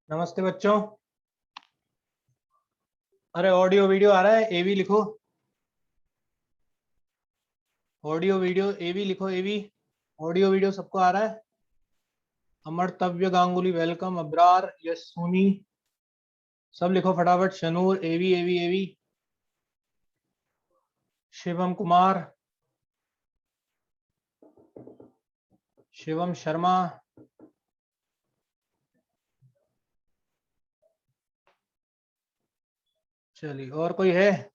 नमस्ते बच्चों। अरे ऑडियो वीडियो आ रहा है, एवी लिखो। ऑडियो वीडियो एवी लिखो, एवी। ऑडियो वीडियो सबको आ रहा है? अमरतव्य गांगुली वेलकम, अब्रार, यश सोनी, सब लिखो फटाफट। शनूर, एवी एवी एवी। शिवम कुमार, शिवम शर्मा, चलिए और कोई है?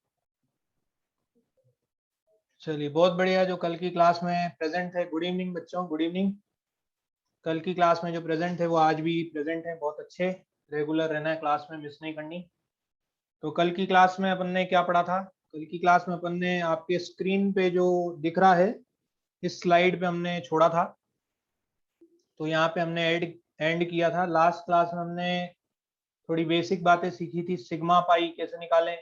चलिए बहुत बढ़िया। जो कल की क्लास में प्रेजेंट है, गुड इवनिंग बच्चों, गुड इवनिंग। कल की क्लास में जो प्रेजेंट है वो आज भी प्रेजेंट है, बहुत अच्छे। रेगुलर रहना है क्लास में, मिस नहीं करनी। तो कल की क्लास में अपन ने क्या पढ़ा था? कल की क्लास में अपन ने आपके स्क्रीन पे जो दिख रहा है, इस स्लाइड पे हमने छोड़ा था। तो यहाँ पे हमने एंड किया था। लास्ट क्लास में हमने थोड़ी बेसिक बातें सीखी थी, सिग्मा पाई कैसे निकालें,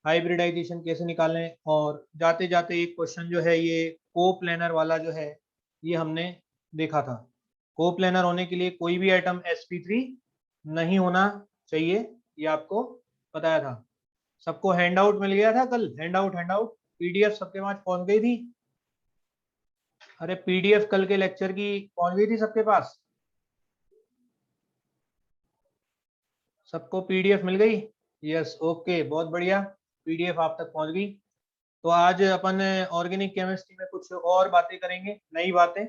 हाइब्रिडाइजेशन कैसे निकालें, और जाते जाते एक क्वेश्चन जो है ये कोप्लेनर वाला जो है ये हमने देखा था। कोप्लेनर होने के लिए कोई भी एटम sp3 नहीं होना चाहिए, ये आपको बताया था। सबको हैंडआउट मिल गया था कल? हैंडआउट पीडीएफ सबके पास पहुंच गई थी? अरे पीडीएफ कल के लेक्चर की पहुंच गई थी सबके पास? सबको पीडीएफ मिल गई? यस, ओके, बहुत बढ़िया, पीडीएफ आप तक पहुंच गई। तो आज अपन ऑर्गेनिक केमिस्ट्री में कुछ और बातें करेंगे, नई बातें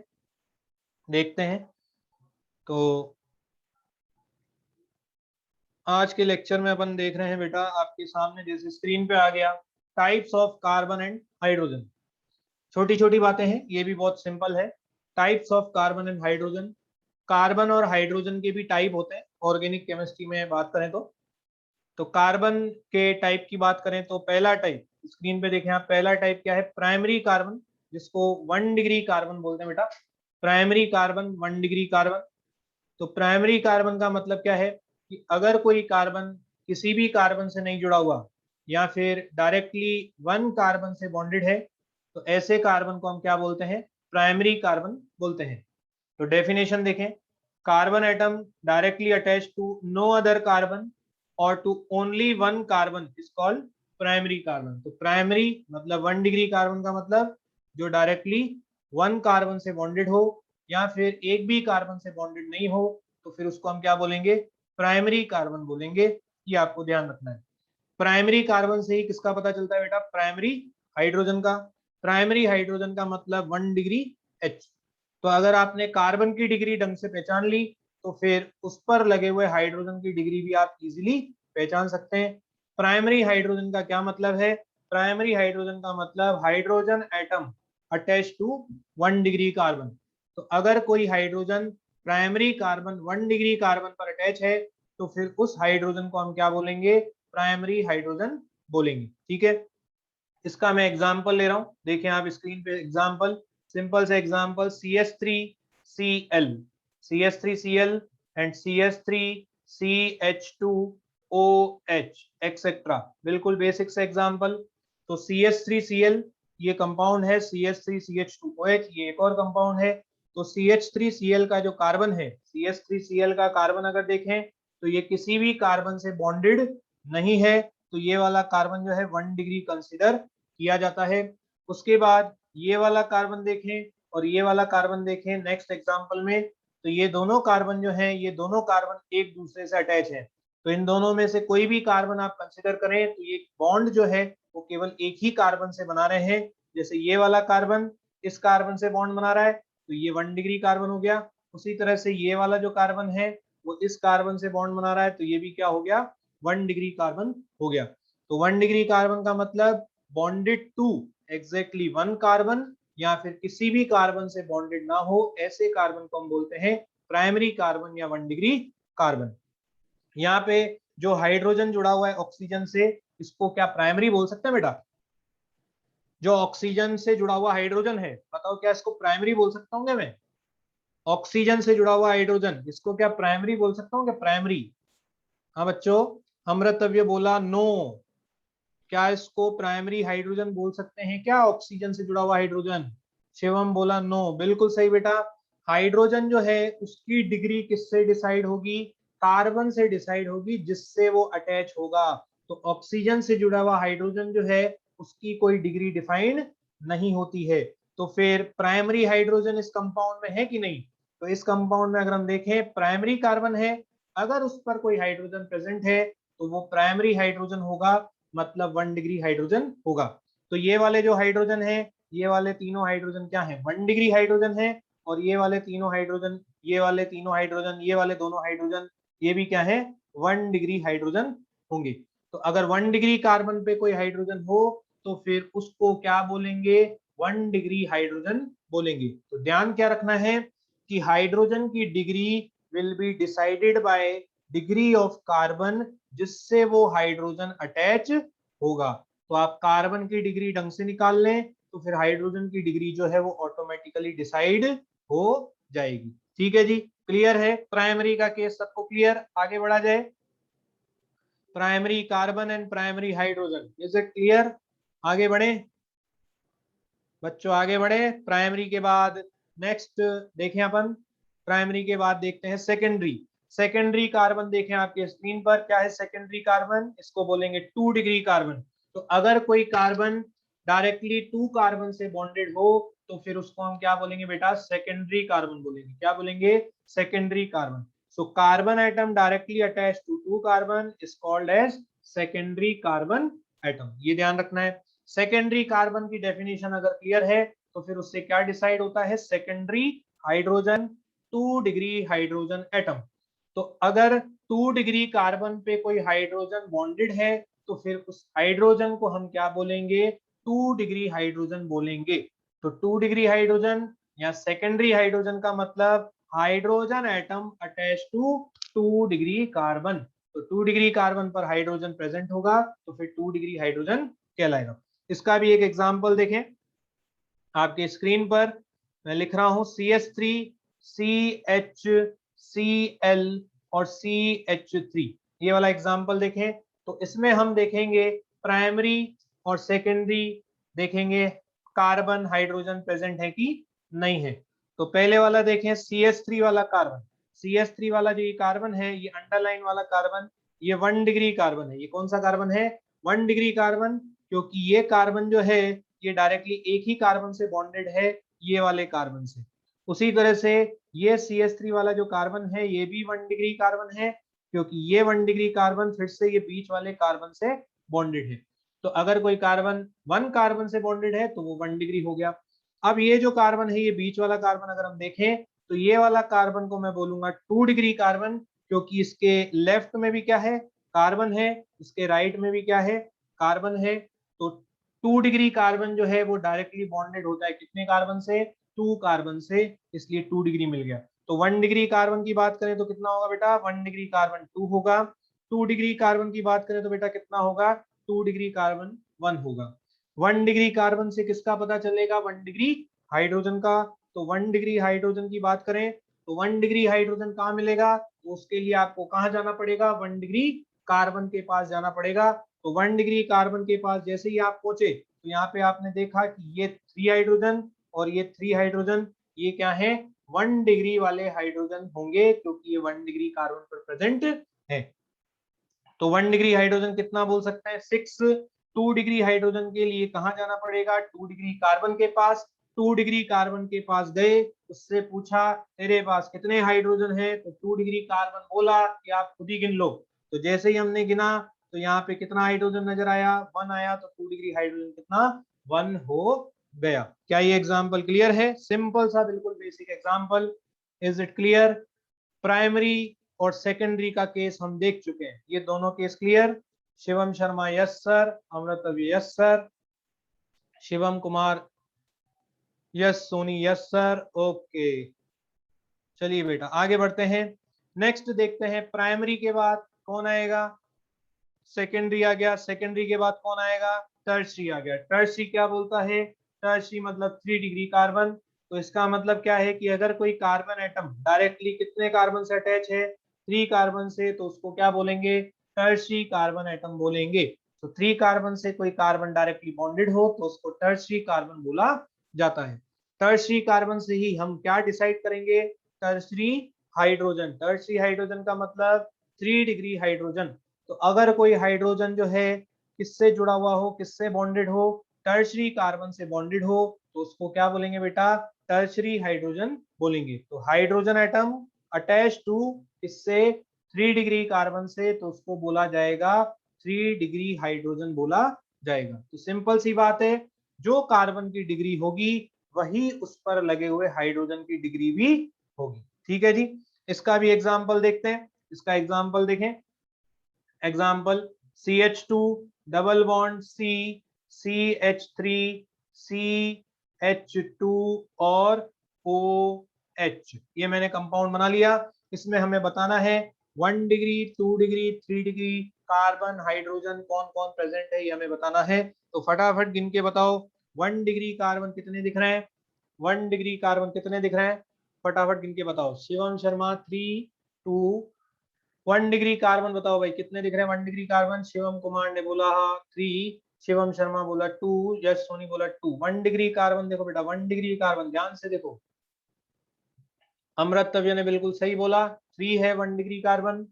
देखते हैं। तो आज के लेक्चर में अपन देख रहे हैं बेटा, आपके सामने जैसे स्क्रीन पे आ गया, types of carbon and hydrogen. छोटी छोटी बातें हैं, ये भी बहुत सिंपल है। Types of carbon and hydrogen. Carbon और हाइड्रोजन के भी टाइप होते हैं ऑर्गेनिक केमिस्ट्री में बात करें तो कार्बन के टाइप की बात करें तो पहला टाइप स्क्रीन पे देखें आप, पहला टाइप क्या है? प्राइमरी कार्बन, जिसको 1 डिग्री कार्बन बोलते हैं बेटा। Primary carbon, 1 degree carbon. तो प्राइमरी कार्बन का मतलब क्या है कि अगर कोई कार्बन किसी भी कार्बन से नहीं जुड़ा हुआ या फिर डायरेक्टली 1 कार्बन से बॉन्डेड है, तो ऐसे कार्बन को हम क्या बोलते हैं? प्राइमरी कार्बन बोलते हैं। तो डेफिनेशन देखें, carbon atom directly attach to no other carbon और to only 1 carbon is called primary carbon. तो प्राइमरी मतलब 1 डिग्री कार्बन का मतलब जो डायरेक्टली 1 कार्बन से बॉन्डेड हो या फिर एक भी कार्बन से बॉन्डेड नहीं हो, तो फिर उसको हम क्या बोलेंगे? प्राइमरी कार्बन बोलेंगे। ये आपको ध्यान रखना है। प्राइमरी कार्बन से ही किसका पता चलता है बेटा? प्राइमरी हाइड्रोजन का। प्राइमरी हाइड्रोजन का मतलब 1 डिग्री H। तो अगर आपने कार्बन की डिग्री ढंग से पहचान ली तो फिर उस पर लगे हुए हाइड्रोजन की डिग्री भी आप इजीली पहचान सकते हैं। प्राइमरी हाइड्रोजन का क्या मतलब है? प्राइमरी हाइड्रोजन का मतलब hydrogen atom attach to 1 degree carbon. तो अगर कोई hydrogen primary carbon 1 degree carbon पर अटैच है तो फिर उस हाइड्रोजन को हम क्या बोलेंगे? प्राइमरी हाइड्रोजन बोलेंगे। ठीक है, इसका मैं एग्जांपल ले रहा हूं, देखें आप स्क्रीन पे एग्जांपल, सिंपल से example, CH3Cl, CH3Cl and CH3CH2OH etcetera. बिल्कुल बेसिक से एग्जांपल। तो CH3Cl ये कंपाउंड है CH3CH2OH, ये एक और कंपाउंड है। तो CH3Cl का जो कार्बन है, CH3Cl का कार्बन अगर देखें तो ये किसी भी कार्बन से बॉन्डेड नहीं है, तो ये वाला कार्बन जो है 1 डिग्री कंसिडर किया जाता है। उसके बाद ये वाला कार्बन देखें और ये वाला कार्बन देखें नेक्स्ट एग्जांपल में, तो ये दोनों कार्बन जो हैं, ये दोनों कार्बन एक दूसरे से अटैच है। तो इन दोनों में से कोई भी कार्बन आप कंसिडर करें तो ये बॉन्ड जो है वो केवल एक ही कार्बन से बना रहे हैं। जैसे ये वाला कार्बन इस कार्बन से बॉन्ड बना रहा है तो ये 1 डिग्री कार्बन हो गया। उसी तरह से ये वाला जो कार्बन है वो इस कार्बन से बॉन्ड बना रहा है तो ये भी क्या हो गया, 1 डिग्री कार्बन हो गया। तो 1 डिग्री कार्बन का मतलब बॉन्डेड टू एग्जैक्टली 1 कार्बन, या फिर किसी भी कार्बन से बॉन्डेड ना हो, ऐसे कार्बन को हम बोलते हैं प्राइमरी कार्बन या 1 डिग्री कार्बन। यहाँ पे जो हाइड्रोजन जुड़ा हुआ है ऑक्सीजन से, इसको क्या प्राइमरी बोल सकते हैं बेटा? जो ऑक्सीजन से जुड़ा हुआ हाइड्रोजन है, बताओ क्या इसको प्राइमरी बोल सकता हूँ क्या मैं? ऑक्सीजन से जुड़ा हुआ हाइड्रोजन, इसको क्या प्राइमरी बोल सकता हूँ क्या, प्राइमरी? हाँ बच्चों, अमृतव्य बोला नो। क्या इसको प्राइमरी हाइड्रोजन बोल सकते हैं क्या, ऑक्सीजन से जुड़ा हुआ हाइड्रोजन? शिवम बोला नो, बिल्कुल सही बेटा। हाइड्रोजन जो है उसकी डिग्री किससे डिसाइड होगी? कार्बन से डिसाइड होगी जिससे वो अटैच होगा। तो ऑक्सीजन से जुड़ा हुआ हाइड्रोजन जो है उसकी कोई डिग्री डिफाइंड नहीं होती है। तो फिर प्राइमरी हाइड्रोजन इस कंपाउंड में है कि नहीं? तो इस कंपाउंड में अगर हम देखें प्राइमरी कार्बन है, अगर उस पर कोई हाइड्रोजन प्रेजेंट है तो वो प्राइमरी हाइड्रोजन होगा, मतलब 1 डिग्री हाइड्रोजन होगा। तो ये वाले जो हाइड्रोजन है, ये वाले तीनों हाइड्रोजन क्या है, 1 डिग्री हाइड्रोजन है। और ये वाले तीनों हाइड्रोजन, ये वाले तीनों हाइड्रोजन, ये वाले दोनों हाइड्रोजन, ये भी क्या है, 1 डिग्री हाइड्रोजन होंगे। तो अगर 1 डिग्री कार्बन पे कोई हाइड्रोजन हो तो फिर उसको क्या बोलेंगे, 1 डिग्री हाइड्रोजन बोलेंगे। तो ध्यान क्या रखना है कि हाइड्रोजन की degree will be decided by degree of carbon जिससे वो हाइड्रोजन अटैच होगा। तो आप कार्बन की डिग्री ढंग से निकाल लें तो फिर हाइड्रोजन की डिग्री जो है वो ऑटोमेटिकली डिसाइड हो जाएगी। ठीक है जी, क्लियर है? प्राइमरी का केस सबको क्लियर? आगे बढ़ा जाए। Primary carbon and primary hydrogen, is it clear? आगे बढ़े बच्चों, आगे बढ़े। प्राइमरी के बाद नेक्स्ट देखें अपन, प्राइमरी के बाद देखते हैं सेकेंडरी। सेकेंडरी कार्बन देखें आपके स्क्रीन पर, क्या है सेकेंडरी कार्बन? इसको बोलेंगे 2 डिग्री कार्बन। तो अगर कोई कार्बन डायरेक्टली 2 कार्बन से बॉन्डेड हो तो फिर उसको हम क्या बोलेंगे बेटा, सेकेंडरी कार्बन बोलेंगे। क्या बोलेंगे? Secondary carbon. So carbon atom directly attach to 2 carbon is called as secondary carbon atom. ये ध्यान रखना है। सेकेंडरी कार्बन की डेफिनेशन अगर क्लियर है तो फिर उससे क्या डिसाइड होता है, secondary hydrogen, 2 degree hydrogen atom. तो अगर 2 डिग्री कार्बन पे कोई हाइड्रोजन बॉन्डेड है तो फिर उस हाइड्रोजन को हम क्या बोलेंगे, 2 डिग्री हाइड्रोजन बोलेंगे। तो 2 डिग्री हाइड्रोजन या सेकेंडरी हाइड्रोजन का मतलब hydrogen atom attach to 2 degree carbon. तो 2 डिग्री कार्बन पर हाइड्रोजन प्रेजेंट होगा तो फिर 2 डिग्री हाइड्रोजन कहलाएगा। इसका भी एक एग्जांपल देखें आपके स्क्रीन पर, मैं लिख रहा हूं CH3 CHCl और CH3, ये वाला एग्जांपल देखें। तो इसमें हम देखेंगे प्राइमरी और सेकेंडरी, देखेंगे कार्बन हाइड्रोजन प्रेजेंट है कि नहीं है। तो पहले वाला देखें CH3 वाला कार्बन। CH3 वाला जो ये कार्बन है, ये अंडरलाइन वाला कार्बन, ये 1 डिग्री कार्बन है। ये कौन सा कार्बन है, 1 डिग्री कार्बन, क्योंकि ये कार्बन जो है ये डायरेक्टली एक ही कार्बन से बॉन्डेड है, ये वाले कार्बन से। उसी तरह से ये CH3 वाला जो कार्बन है ये भी 1 डिग्री कार्बन है, क्योंकि ये 1 डिग्री कार्बन फिर से ये बीच वाले कार्बन से बॉन्डेड है। तो अगर कोई कार्बन 1 कार्बन से बॉन्डेड है तो वो 1 डिग्री हो गया। अब ये जो कार्बन है, ये बीच वाला कार्बन अगर हम देखें तो ये वाला कार्बन को मैं बोलूंगा 2 डिग्री कार्बन, क्योंकि इसके लेफ्ट में भी क्या है, कार्बन है, इसके राइट में भी क्या है, कार्बन है। तो 2 डिग्री कार्बन जो है वो डायरेक्टली बॉन्डेड होता है कितने कार्बन से, 2 कार्बन से, इसलिए 2 डिग्री मिल गया। तो 1 डिग्री कार्बन की बात करें तो कितना होगा बेटा, 1 डिग्री कार्बन 2 होगा। 2 डिग्री कार्बन की बात करें तो बेटा कितना होगा, 2 डिग्री कार्बन 1 होगा। 1 डिग्री कार्बन से किसका पता चलेगा, 1 डिग्री हाइड्रोजन का। तो 1 डिग्री हाइड्रोजन की बात करें तो 1 डिग्री हाइड्रोजन कहाँ मिलेगा, तो उसके लिए आपको कहाँ जाना पड़ेगा, 1 डिग्री कार्बन के पास जाना पड़ेगा। तो 1 डिग्री कार्बन के पास जैसे ही आप पहुंचे तो यहाँ पे आपने देखा कि ये 3 हाइड्रोजन और ये 3 हाइड्रोजन, ये क्या है 1 डिग्री वाले हाइड्रोजन होंगे, क्योंकि ये 1 डिग्री कार्बन पर प्रेजेंट है। तो 1 डिग्री हाइड्रोजन कितना बोल सकते हैं 6। 2 डिग्री हाइड्रोजन के लिए कहाँ जाना पड़ेगा 2 डिग्री कार्बन के पास। 2 डिग्री कार्बन के पास गए, उससे पूछा तेरे पास कितने हाइड्रोजन है, तो 2 डिग्री कार्बन बोला कि आप खुद ही गिन लो। तो जैसे ही हमने गिना तो यहाँ पे कितना हाइड्रोजन नजर आया 1 आया, तो 2 डिग्री हाइड्रोजन कितना 1 हो गया। क्या ये एग्जाम्पल क्लियर है? सिंपल सा बिल्कुल basic example. Is it clear? Primary और सेकेंडरी का केस हम देख चुके हैं, ये दोनों case clear. Shivam Sharma yes sir, Amritavya yes sir, Shivam Kumar yes, Soni yes sir, okay. चलिए बेटा आगे बढ़ते हैं, नेक्स्ट देखते हैं प्राइमरी के बाद कौन आएगा, सेकेंडरी आ गया, सेकेंडरी के बाद कौन आएगा टर्शरी आ गया। टर्शरी क्या बोलता है, टर्शरी मतलब 3 डिग्री कार्बन। तो इसका मतलब क्या है कि अगर कोई कार्बन एटम डायरेक्टली कितने कार्बन से अटैच है 3 कार्बन से, तो उसको क्या बोलेंगे टर्शरी कार्बन एटम बोलेंगे। तो 3 कार्बन से कोई कार्बन डायरेक्टली बॉन्डेड हो तो उसको टर्शरी कार्बन बोला जाता है। टर्शरी कार्बन से ही हम क्या डिसाइड करेंगे टर्शरी हाइड्रोजन। टर्शरी हाइड्रोजन का मतलब 3 डिग्री हाइड्रोजन। तो अगर कोई हाइड्रोजन जो है किससे जुड़ा हुआ हो, किससे बॉन्डेड हो, टर्शरी कार्बन से बॉन्डेड हो, तो उसको क्या बोलेंगे बेटा टर्शरी हाइड्रोजन बोलेंगे। तो हाइड्रोजन एटम अटैच टू इससे 3 डिग्री कार्बन से, तो उसको बोला जाएगा 3 डिग्री हाइड्रोजन बोला जाएगा। तो सिंपल सी बात है, जो कार्बन की डिग्री होगी वही उस पर लगे हुए हाइड्रोजन की डिग्री भी होगी। ठीक है जी, इसका भी एग्जाम्पल देखते हैं। इसका एग्जाम्पल देखें, example CH2 double bond C, CH3, CH2 और OH, ये मैंने कंपाउंड बना लिया। इसमें हमें बताना है 1 degree 2 degree 3 degree carbon hydrogen कौन कौन प्रेजेंट है, ये हमें बताना है। तो फटाफट गिन के बताओ 1 डिग्री कार्बन कितने दिख रहे हैं, 1 डिग्री कार्बन कितने दिख रहे हैं, फटाफट गिन के बताओ। शिवम शर्मा 3 2 1 डिग्री कार्बन बताओ भाई कितने दिख रहे हैं 1 डिग्री कार्बन। शिवम कुमार ने बोला 3, शिवम शर्मा बोला 2, यश सोनी बोला 2। 1 डिग्री कार्बन देखो बेटा 1 डिग्री कार्बन ध्यान से देखो। अमृतव्य ने बिल्कुल सही बोला 3 है 1 डिग्री कार्बन,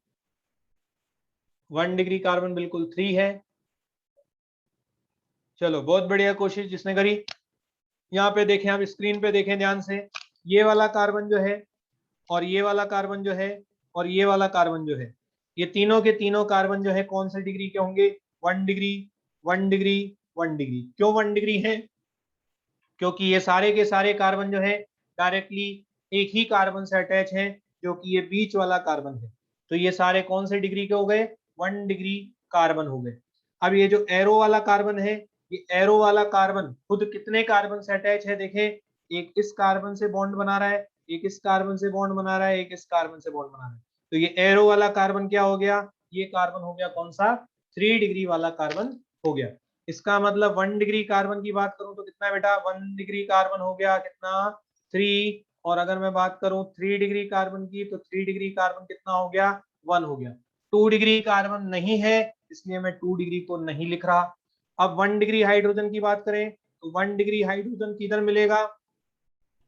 1 डिग्री कार्बन बिल्कुल 3 है। चलो बहुत बढ़िया कोशिश जिसने करी। यहाँ पे देखें, आप स्क्रीन पे देखें ध्यान से, ये वाला कार्बन जो है और ये वाला कार्बन जो है और ये वाला कार्बन जो है, ये तीनों के तीनों कार्बन जो है कौन से डिग्री के होंगे 1 डिग्री 1 डिग्री 1 डिग्री। क्यों 1 डिग्री है, क्योंकि ये सारे के सारे कार्बन जो है डायरेक्टली एक ही कार्बन से अटैच है, जो कि ये बीच वाला कार्बन है। तो ये सारे कौन से डिग्री के हो गए 1 डिग्री कार्बन हो गए। अब ये जो एरो वाला कार्बन है, ये एरो वाला कार्बन खुद कितने कार्बन से अटैच है देखें, एक इस कार्बन से बॉन्ड बना रहा है, एक इस कार्बन से बॉन्ड बना रहा है, एक इस कार्बन से बॉन्ड बना रहा है। तो ये एरो वाला कार्बन क्या हो गया, ये कार्बन हो गया कौन सा 3 डिग्री वाला कार्बन हो गया। इसका मतलब 1 डिग्री कार्बन की बात करूं तो कितना है बेटा 1 डिग्री कार्बन हो गया कितना 3, और अगर मैं बात करूं 3 डिग्री कार्बन की तो 3 डिग्री कार्बन कितना हो गया 1 हो गया। 2 डिग्री कार्बन नहीं है इसलिए मैं 2 डिग्री को नहीं लिख रहा। अब 1 डिग्री हाइड्रोजन की बात करें तो 1 डिग्री हाइड्रोजन किधर मिलेगा,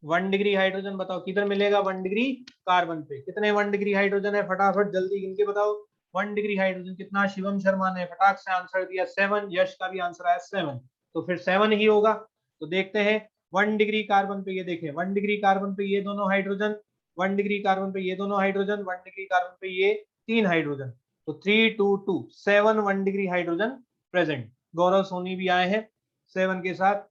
1 डिग्री हाइड्रोजन बताओ किधर मिलेगा 1 डिग्री कार्बन पे। कितने 1 डिग्री हाइड्रोजन है फटाफट जल्दी गिन के बताओ 1 डिग्री हाइड्रोजन कितना। शिवम शर्मा ने फटाक से आंसर दिया 7, यश का भी आंसर आया 7, तो फिर 7 ही होगा। तो देखते हैं 1 डिग्री कार्बन पे, ये देखें 1 डिग्री कार्बन पे ये दोनों हाइड्रोजन, 1 डिग्री कार्बन पे ये दोनों हाइड्रोजन, 1 डिग्री कार्बन पे ये 3 हाइड्रोजन। तो 3 2 2 7 1 डिग्री हाइड्रोजन प्रेजेंट। गौरव सोनी भी आए हैं 7 के साथ।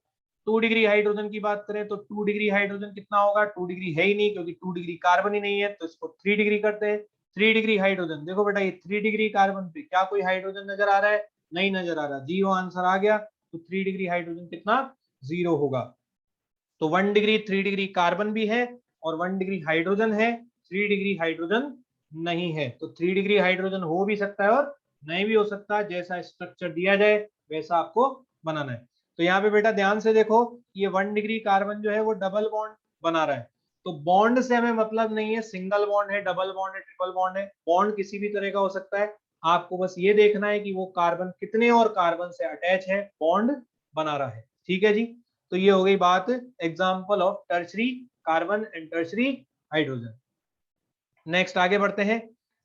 2 डिग्री हाइड्रोजन की बात करें तो 2 डिग्री हाइड्रोजन कितना होगा, 2 डिग्री है ही नहीं क्योंकि 2 डिग्री कार्बन ही नहीं है, तो इसको 3 डिग्री करते हैं। 3 डिग्री हाइड्रोजन देखो बेटा, ये 3 डिग्री कार्बन पे क्या कोई हाइड्रोजन नजर आ रहा है, नहीं नजर आ रहा, जीरो आंसर आ गया। तो 3 डिग्री हाइड्रोजन कितना 0 होगा। तो 1 डिग्री 3 डिग्री कार्बन भी है और 1 डिग्री हाइड्रोजन है, 3 डिग्री हाइड्रोजन नहीं है। तो 3 डिग्री हाइड्रोजन हो भी सकता है और नहीं भी हो सकता, जैसा स्ट्रक्चर दिया जाए वैसा आपको बनाना है। तो यहाँ पे बेटा ध्यान से देखो, ये 1 डिग्री कार्बन जो है वो डबल बॉन्ड बना रहा है। तो बॉन्ड से हमें मतलब नहीं है सिंगल बॉन्ड है, डबल बॉन्ड है, ट्रिपल बॉन्ड है, बॉन्ड किसी भी तरह का हो सकता है। आपको बस ये देखना है कि वो कार्बन कितने और कार्बन से अटैच है, बॉन्ड बना रहा है। ठीक है जी, तो ये हो गई बात example of tertiary carbon and tertiary hydrogen. Next आगे बढ़ते हैं,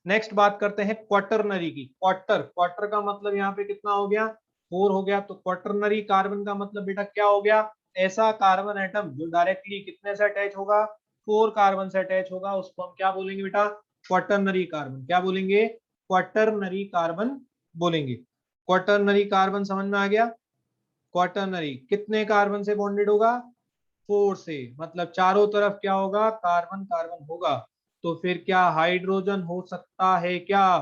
नेक्स्ट बात करते हैं क्वार्टरनरी की। क्वार्टर, क्वार्टर का मतलब यहाँ पे कितना हो गया, 4 हो गया। तो क्वार्टरनरी कार्बन का मतलब बेटा क्या हो गया, ऐसा कार्बन एटम जो डायरेक्टली कितने से अटैच होगा, 4 कार्बन से अटैच होगा, उसको हम क्या बोलेंगे बेटा, क्वार्टरनरी कार्बन। क्या बोलेंगे, क्वार्टरनरी कार्बन बोलेंगे। क्वार्टरनरी कार्बन समझ में आ गया। क्वार्टरनरी कितने कार्बन से बॉन्डेड होगा, 4 से, मतलब चारों तरफ क्या होगा, कार्बन कार्बन होगा। तो फिर क्या हाइड्रोजन हो सकता है क्या,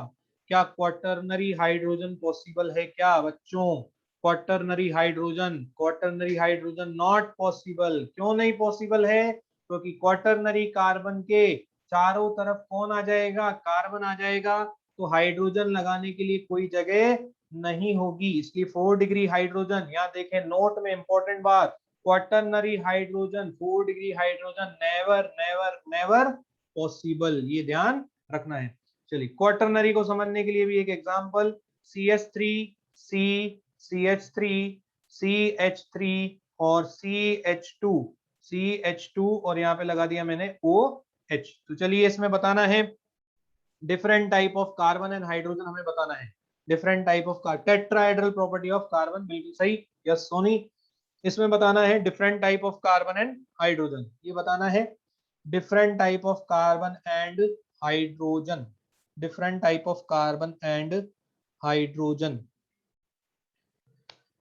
क्या क्वार्टरनरी हाइड्रोजन पॉसिबल है क्या बच्चों, quaternary hydrogen, quaternary hydrogen not possible. क्यों नहीं पॉसिबल है, क्योंकि क्वार्टरनरी कार्बन के चारों तरफ कौन आ जाएगा, कार्बन आ जाएगा, तो हाइड्रोजन लगाने के लिए कोई जगह नहीं होगी, इसलिए 4 डिग्री हाइड्रोजन। यहाँ देखें नोट में इंपॉर्टेंट बात, quaternary hydrogen 4 degree hydrogen never never never possible, ये ध्यान रखना है। चलिए क्वार्टरनरी को समझने के लिए भी एक example, CH3 C CH3 CH3 और CH2 CH2 और यहाँ पे लगा दिया मैंने OH। तो चलिए इसमें बताना है different type of carbon and hydrogen, हमें बताना है different type of tetrahedral property of carbon, बिल्कुल सही, यस सोनी। इसमें बताना है different type of carbon and hydrogen, ये बताना है different type of carbon and hydrogen, different type of carbon and hydrogen.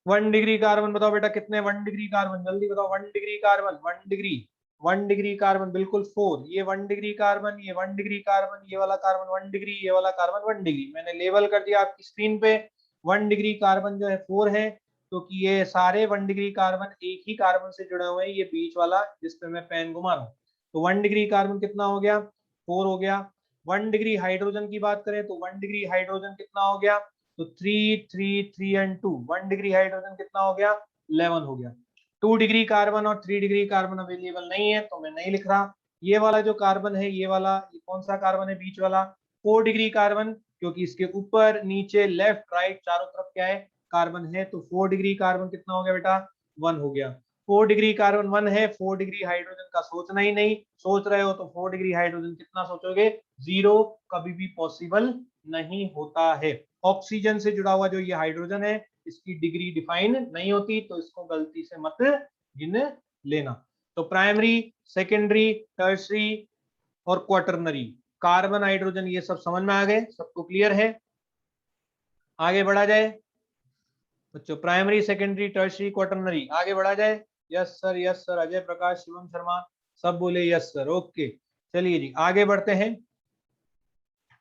1 degree carbon बताओ बेटा कितने, 1 डिग्री कार्बन जल्दी बताओ, 1 डिग्री कार्बन, 1 डिग्री कार्बन बिल्कुल 4, ये 1 डिग्री कार्बन, ये 1 डिग्री कार्बन, ये वाला कार्बन 1 डिग्री, ये वाला कार्बन 1 डिग्री। मैंने लेवल कर दिया आपकी स्क्रीन पे, 1 डिग्री कार्बन जो है 4 है, क्योंकि ये सारे 1 डिग्री कार्बन एक ही कार्बन से जुड़े हुए हैं, ये बीच वाला जिसपे मैं पेन घुमा रहा हूँ। तो 1 डिग्री कार्बन कितना हो गया, 4 हो गया। 1 डिग्री हाइड्रोजन की बात करें तो 1 डिग्री हाइड्रोजन कितना हो गया, तो 3 3 3 एंड 2, 1 डिग्री हाइड्रोजन कितना हो गया, 11 हो गया। 2 डिग्री कार्बन और 3 डिग्री कार्बन अवेलेबल नहीं है तो मैं नहीं लिख रहा। ये वाला जो कार्बन है, ये वाला, ये कौन सा कार्बन है, बीच वाला, 4 डिग्री कार्बन, क्योंकि इसके ऊपर नीचे लेफ्ट राइट चारों तरफ क्या है, कार्बन है, तो 4 डिग्री कार्बन कितना हो गया बेटा, 1 हो गया। 4 डिग्री कार्बन 1 है, 4 डिग्री हाइड्रोजन का सोचना ही नहीं, सोच रहे हो तो 4 डिग्री हाइड्रोजन कितना सोचोगे, 0, कभी भी पॉसिबल नहीं होता है। ऑक्सीजन से जुड़ा हुआ जो ये हाइड्रोजन है, इसकी डिग्री डिफाइन नहीं होती, तो इसको गलती से मत गिन लेना। तो प्राइमरी, सेकेंडरी, टर्सरी और क्वार्टरनरी कार्बन हाइड्रोजन, ये सब समझ में आ गए, सबको क्लियर है। आगे बढ़ा जाए बच्चों, प्राइमरी सेकेंडरी टर्सरी क्वार्टरनरी, आगे बढ़ा जाए। Yes sir, yes sir, Ajay Prakash, Shivam Sharma सब बोले यस सर, ओके। चलिए जी आगे बढ़ते हैं।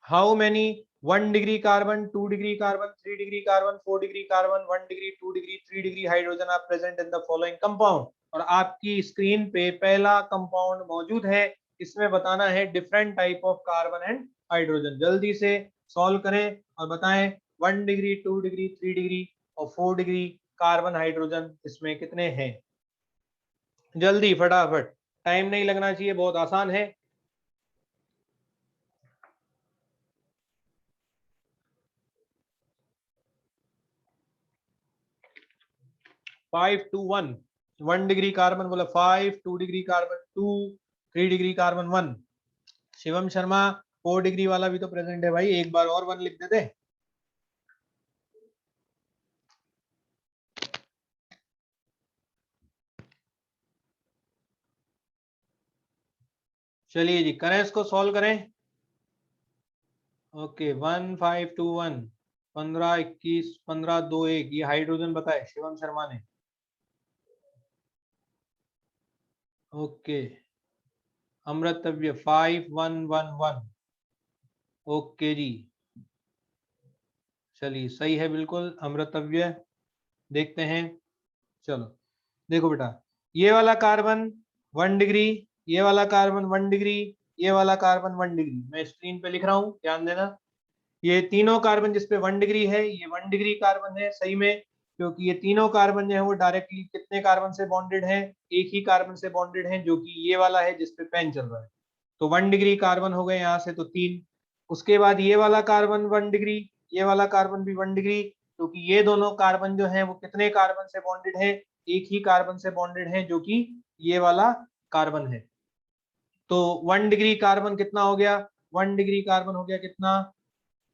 How many 1 degree carbon, 2 degree carbon, 3 degree carbon, 4 degree carbon, 1 degree, 2 degree, 3 degree hydrogen are present in the following compound. और आपकी स्क्रीन पे पहला कंपाउंड मौजूद है, इसमें बताना है different type of carbon and hydrogen. जल्दी से सॉल्व करें और बताएं 1 डिग्री, 2 डिग्री, 3 डिग्री और 4 डिग्री कार्बन हाइड्रोजन इसमें कितने हैं, जल्दी फटाफट, टाइम नहीं लगना चाहिए, बहुत आसान है। 5 to 1, 1 डिग्री कार्बन बोला 5, 2 degree carbon 2, 3 degree carbon 1। Shivam Sharma 4 degree वाला भी तो प्रेजेंट है भाई, एक बार और 1 लिख देते। चलिए जी करें, इसको सॉल्व करें। ओके 1 5 2 1, 15 21 15 2 1, ये हाइड्रोजन बताए शिवम शर्मा ने। ओके अमृतव्य 5 1 1 1, ओके जी, चलिए सही है बिल्कुल अमृतव्य। देखते हैं, चलो देखो बेटा, ये वाला कार्बन 1 डिग्री, ये वाला कार्बन 1 डिग्री, ये वाला कार्बन 1 डिग्री, मैं स्क्रीन पे लिख रहा हूं ध्यान देना। ये तीनों कार्बन जिसपे 1 डिग्री है, ये 1 डिग्री कार्बन है सही में, क्योंकि ये तीनों कार्बन जो है वो डायरेक्टली कितने कार्बन से बॉन्डेड है, एक ही कार्बन से बॉन्डेड है, जो कि ये वाला है जिसपे पेन चल रहा है। तो 1 डिग्री कार्बन हो गए यहाँ से तो 3। उसके बाद ये वाला कार्बन 1 डिग्री, ये वाला कार्बन भी 1 डिग्री, क्योंकि ये दोनों कार्बन जो है वो कितने कार्बन से बॉन्डेड है, एक ही कार्बन से बॉन्डेड है, जो कि ये वाला कार्बन है। तो 1 डिग्री कार्बन कितना हो गया, 1 डिग्री कार्बन हो गया कितना,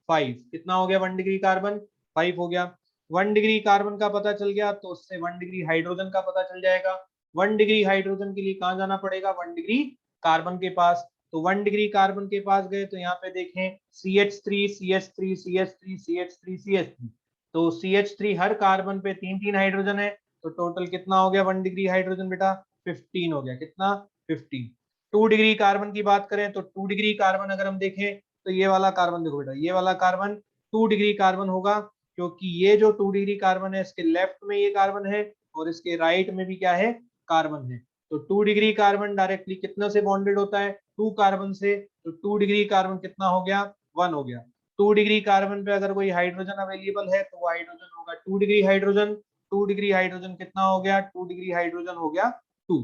5। कितना हो गया 1 डिग्री कार्बन, 5 हो गया। 1 डिग्री कार्बन का पता चल गया तो उससे 1 डिग्री हाइड्रोजन का पता चल जाएगा। 1 डिग्री हाइड्रोजन के लिए कहाँ जाना पड़ेगा, 1 डिग्री कार्बन के पास। तो 1 डिग्री कार्बन के पास गए तो यहाँ पे देखें CH3 CH3 CH3 CH3 CH3, तो CH3 हर कार्बन पे 3 हाइड्रोजन है, तो टोटल कितना हो गया 1 डिग्री हाइड्रोजन बेटा, 15 हो गया। कितना, 15। 2 डिग्री कार्बन की बात करें तो 2 डिग्री कार्बन अगर हम देखें तो ये वाला कार्बन देखो बेटा, ये वाला कार्बन 2 डिग्री कार्बन होगा, क्योंकि ये जो 2 डिग्री कार्बन है इसके लेफ्ट में ये कार्बन है और इसके राइट में भी क्या है, कार्बन है। तो 2 डिग्री कार्बन डायरेक्टली कितना से बॉन्डेड होता है, 2 कार्बन से, तो 2 डिग्री कार्बन कितना हो गया, 1 हो गया। 2 डिग्री कार्बन पे अगर कोई हाइड्रोजन अवेलेबल है तो वो हाइड्रोजन होगा 2 डिग्री हाइड्रोजन। 2 डिग्री हाइड्रोजन कितना हो गया, 2 डिग्री हाइड्रोजन हो गया 2।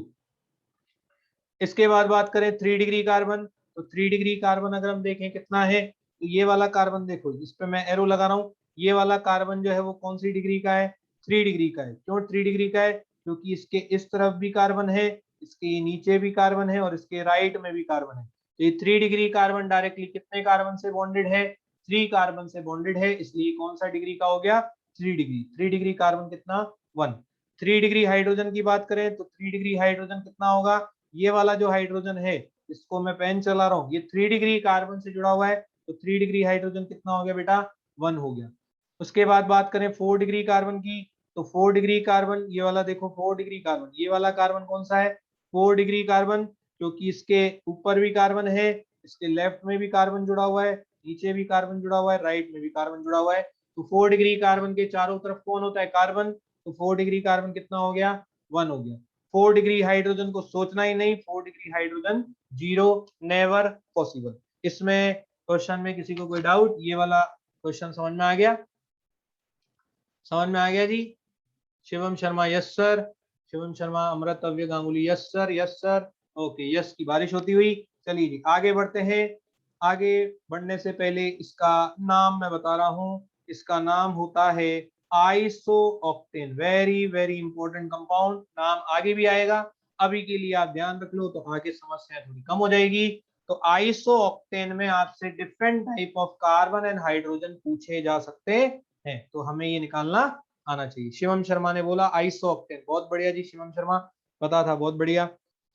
इसके बाद बात करें 3 डिग्री कार्बन, तो 3 डिग्री कार्बन अगर हम देखें कितना है, तो ये वाला कार्बन देखो, इस पे मैं एरो लगा रहा हूँ, ये वाला कार्बन जो है वो कौन सी डिग्री का है, 3 डिग्री का है। क्यों 3 डिग्री का है, क्योंकि इसके इस तरफ भी कार्बन है, इसके नीचे भी कार्बन है और इसके राइट में भी कार्बन है। तो ये 3 डिग्री कार्बन डायरेक्टली कितने कार्बन से बॉन्डेड है, 3 कार्बन से बॉन्डेड है, इसलिए कौन सा डिग्री का हो गया, 3 डिग्री। 3 डिग्री कार्बन कितना, 1। 3 डिग्री हाइड्रोजन की बात करें तो 3 डिग्री हाइड्रोजन कितना होगा, ये वाला जो हाइड्रोजन है, इसको मैं पेन चला रहा हूँ, ये 3 डिग्री कार्बन से जुड़ा हुआ है, तो 3 डिग्री हाइड्रोजन कितना हो गया बेटा, 1 हो गया। उसके बाद बात करें 4 डिग्री कार्बन की, तो 4 डिग्री कार्बन ये वाला देखो, 4 डिग्री कार्बन, ये वाला कार्बन कौन सा है, 4 डिग्री कार्बन, क्योंकि इसके ऊपर भी कार्बन है, इसके लेफ्ट में भी कार्बन जुड़ा हुआ है, नीचे भी कार्बन जुड़ा हुआ है, राइट में भी कार्बन जुड़ा हुआ है। तो 4 डिग्री कार्बन के चारों तरफ कौन होता है, कार्बन, तो 4 डिग्री कार्बन कितना हो गया, 1 हो गया। 4 डिग्री हाइड्रोजन को सोचना ही नहीं, 4 डिग्री हाइड्रोजन 0, नेवर पॉसिबल। इसमें क्वेश्चन में किसी को कोई डाउट, ये वाला क्वेश्चन समझ में आ गया, समझ में आ गया जी। Shivam Sharma yes sir, Shivam Sharma, Amritavya Ganguly yes sir, yes sir, okay, yes की बारिश होती हुई। चलिए जी आगे बढ़ते हैं। आगे बढ़ने से पहले इसका नाम मैं बता रहा हूँ, इसका नाम होता है iso octane, very very important compound, नाम आगे भी आएगा, अभी के लिए आप ध्यान रख लो तो आगे समस्या थोड़ी कम हो जाएगी। तो आइसो ऑक्टेन में आपसे different type of carbon and hydrogen पूछे जा सकते हैं, तो हमें ये निकालना आना चाहिए। शिवम शर्मा ने बोला आइसो ऑक्टेन, बहुत बढ़िया जी शिवम शर्मा, पता था, बहुत बढ़िया।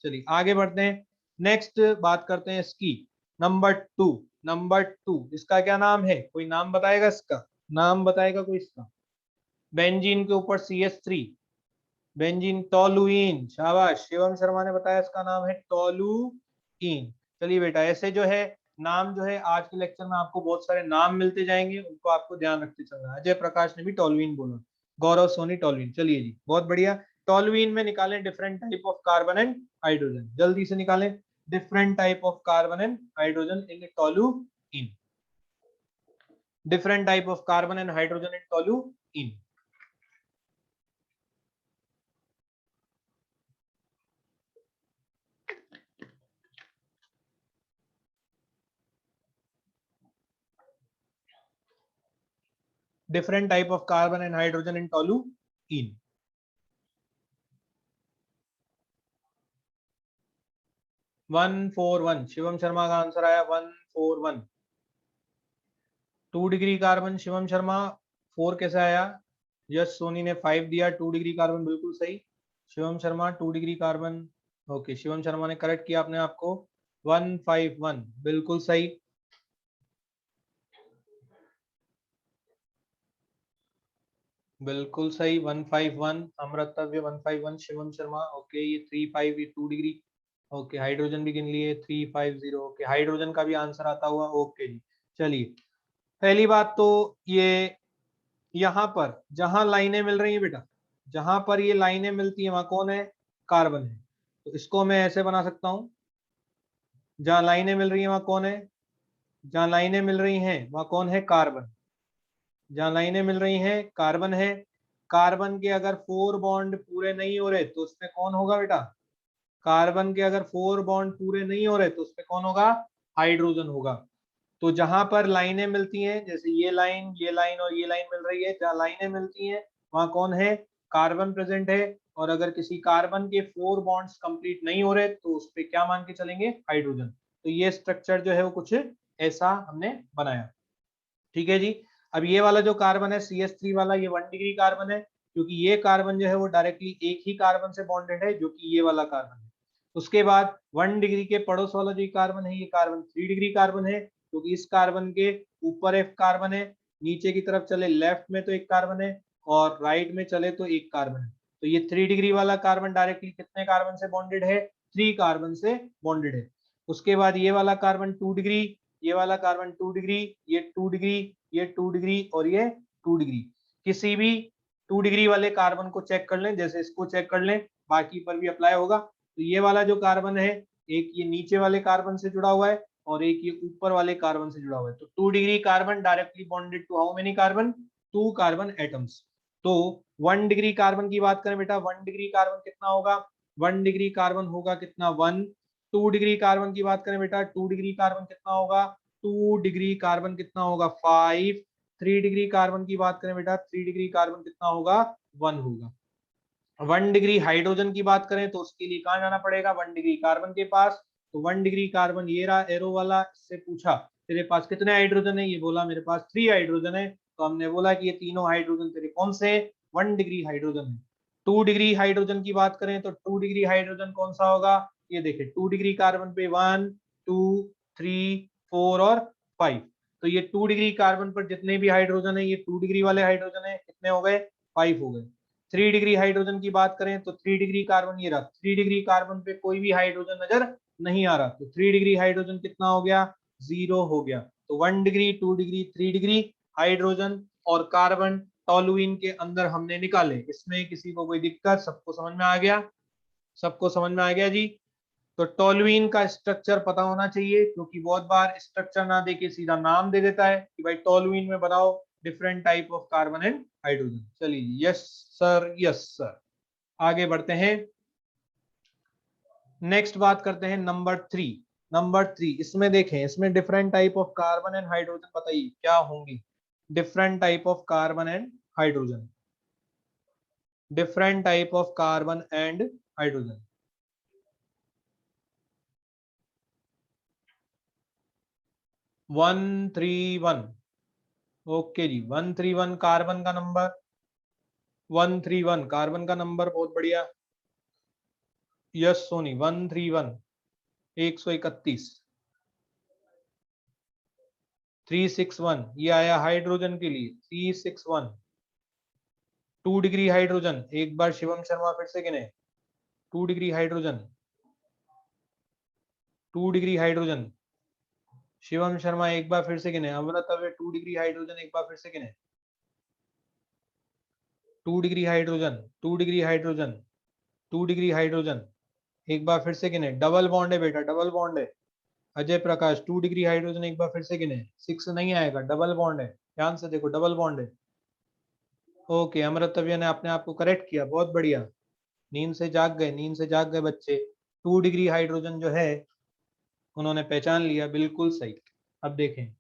चलिए आगे बढ़ते हैं, नेक्स्ट बात करते हैं इसकी, नंबर 2। नंबर 2 इसका क्या नाम है, कोई नाम बताएगा इसका, नाम बताएगा कोई इसका, बेंजीन के ऊपर CH3, बेंजीन, टोलुइन, शाबाश, शिवम शर्मा ने बताया इसका नाम है टोलुइन। चलिए बेटा, ऐसे जो है नाम जो है आज के लेक्चर में आपको बहुत सारे नाम मिलते जाएंगे, उनको आपको ध्यान रखते चलना है। अजय प्रकाश ने भी टोलुइन बोला, गौरव सोनी टोलुइन, चलिए जी बहुत बढ़िया। टोलुइन में निकालें different type of carbon and hydrogen, जल्दी से निकालें different type of carbon and hydrogen in toluene, different type of carbon and hydrogen in toluene. different type of carbon and hydrogen in toluene. One four one, Shivam Sharma का answer आया 141। 2 degree carbon Shivam Sharma 4 कैसे आया, yes Soni ने 5 दिया, 2 degree carbon बिल्कुल सही। Shivam Sharma 2 degree carbon, okay, Shivam Sharma ने correct किया अपने आप को, 151 बिल्कुल सही। बिल्कुल सही 151, अमृतव्य 151, शिवम शर्मा ओके, ये 35, ये 2 डिग्री, ओके, हाइड्रोजन भी गिन लिए 350, ओके, हाइड्रोजन का भी आंसर आता हुआ, ओके जी। चलिए पहली बात तो ये यहाँ पर जहां लाइनें मिल रही हैं बेटा, जहां पर ये लाइनें मिलती हैं वहां कौन है, कार्बन है, तो इसको मैं ऐसे बना सकता हूं, जहां लाइनें मिल रही हैं वहां कौन है, जहां लाइनें मिल रही हैं वहां कौन है, कार्बन, जहां लाइनें मिल रही हैं कार्बन है। कार्बन के अगर 4 बॉन्ड पूरे नहीं हो रहे तो उसमें कौन होगा बेटा, कार्बन के अगर 4 बॉन्ड पूरे नहीं हो रहे तो उसमें कौन होगा, हाइड्रोजन होगा। तो जहां पर लाइनें मिलती हैं, जैसे ये लाइन और ये लाइन मिल रही है, जहां लाइनें मिलती हैं वहां कौन है, कार्बन प्रेजेंट है। और अगर किसी कार्बन के 4 बॉन्ड्स कंप्लीट नहीं हो रहे तो उस पे क्या मान के चलेंगे, हाइड्रोजन। तो ये स्ट्रक्चर जो है वो कुछ ऐसा हमने बनाया। ठीक है जी। अब ये वाला जो कार्बन है CH3 वाला, ये 1 डिग्री कार्बन है, क्योंकि ये कार्बन जो है वो डायरेक्टली एक ही कार्बन से बॉन्डेड है, जो कि ये वाला कार्बन है। उसके बाद 1 डिग्री के पड़ोस वाला जो कार्बन है, ये कार्बन 3 डिग्री कार्बन है, क्योंकि इस कार्बन के ऊपर एक कार्बन है, नीचे की तरफ चले लेफ्ट में तो एक कार्बन है, और राइट में चले तो एक कार्बन है। तो ये 3 डिग्री वाला कार्बन डायरेक्टली कितने कार्बन से बॉन्डेड है, 3 कार्बन से बॉन्डेड है। उसके बाद ये वाला कार्बन 2 डिग्री, ये वाला कार्बन 2 डिग्री, ये 2 डिग्री, ये 2 डिग्री और ये 2 डिग्री। किसी भी 2 डिग्री वाले कार्बन को चेक कर लें, जैसे इसको चेक कर लें, बाकी पर भी अप्लाई होगा। तो ये वाला जो कार्बन है, एक ये नीचे वाले कार्बन से जुड़ा हुआ है और एक ये ऊपर वाले कार्बन से जुड़ा हुआ है। तो 2 degree carbon directly bonded to how many carbon, 2 carbon atoms. तो 1 डिग्री कार्बन की बात करें बेटा, 1 डिग्री कार्बन कितना होगा, 1 डिग्री कार्बन होगा कितना, 1। 2 डिग्री कार्बन की बात करें बेटा, 2 डिग्री कार्बन कितना होगा, 2 डिग्री कार्बन कितना होगा, 5। 3 डिग्री कार्बन की बात करें बेटा, 3 डिग्री कार्बन कितना होगा, 1 होगा। 1 डिग्री हाइड्रोजन की बात करें तो उसके लिए कहां जाना पड़ेगा, 1 डिग्री कार्बन के पास। तो 1 डिग्री कार्बन ये रहा एरो वाला, इससे पूछा तेरे पास कितने हाइड्रोजन है, ये बोला मेरे पास 3 हाइड्रोजन है। तो हमने बोला कि ये तीनों हाइड्रोजन तेरे कौन से, 1 डिग्री हाइड्रोजन है। 2 डिग्री हाइड्रोजन की बात करें तो 2 डिग्री हाइड्रोजन कौन सा होगा, ये देखे 2 डिग्री कार्बन पे 1 2 3 4 और 5। तो ये 2 डिग्री कार्बन पर जितने भी हाइड्रोजन है, ये 2 डिग्री वाले हाइड्रोजन है, कितने हो गए, 5 हो गए। 3 डिग्री हाइड्रोजन की बात करें तो 3 डिग्री कार्बन ये रहा, 3 डिग्री कार्बन पे कोई भी हाइड्रोजन नजर नहीं आ रहा, तो 3 डिग्री हाइड्रोजन कितना हो गया, 0 हो गया। तो 1 डिग्री 2 डिग्री 3 डिग्री हाइड्रोजन और कार्बन टॉलुइन के अंदर हमने निकाले। इसमें किसी को कोई दिक्कत, सबको समझ में आ गया, सबको समझ में आ गया जी। तो टॉलुइन का स्ट्रक्चर पता होना चाहिए, क्योंकि बहुत बार स्ट्रक्चर ना देके सीधा नाम दे देता है कि भाई टॉलुइन में बताओ different type of carbon and hydrogen. चलिए यस सर, यस सर। आगे बढ़ते हैं, नेक्स्ट बात करते हैं नंबर 3। नंबर 3 इसमें देखें, इसमें different type of carbon and hydrogen बताइए क्या होंगी, different type of carbon and hydrogen, different type of carbon and hydrogen. 131, okay जी। 131 कार्बन का नंबर, 131 कार्बन का नंबर, बहुत बढ़िया। यस सोनी, 131 131। 361 ये आया हाइड्रोजन के लिए, 361। 2 डिग्री हाइड्रोजन, एक बार शिवम शर्मा फिर से गिने, 2 degree hydrogen, 2 degree hydrogen. Shivam Sharma एक बार फिर से गिने, अमृत अवे 2 डिग्री हाइड्रोजन एक बार फिर से गिने, 2 degree hydrogen, 2 degree hydrogen, 2 degree hydrogen, एक बार फिर से गिने। डबल बॉन्ड है बेटा, डबल बॉन्ड है। अजय प्रकाश 2 डिग्री हाइड्रोजन एक बार फिर से गिने, 6 नहीं आएगा, डबल बॉन्ड है, ध्यान से देखो डबल बॉन्ड है। ओके, अमृतव्य ने अपने आप को करेक्ट किया, बहुत बढ़िया। नींद से जाग गए, नींद से जाग गए बच्चे। 2 डिग्री हाइड्रोजन जो है उन्होंने पहचान लिया, बिल्कुल सही। अब देखें,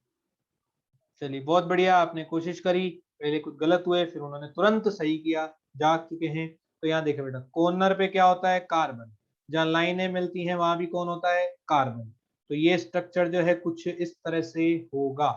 चलिए बहुत बढ़िया, आपने कोशिश करी, पहले कुछ गलत हुए फिर उन्होंने तुरंत सही किया, जाग चुके हैं। तो यहाँ देखें बेटा, कॉर्नर पे क्या होता है, कार्बन। जहाँ लाइनें मिलती हैं वहां भी कौन होता है, कार्बन। तो ये स्ट्रक्चर जो है कुछ इस तरह से होगा,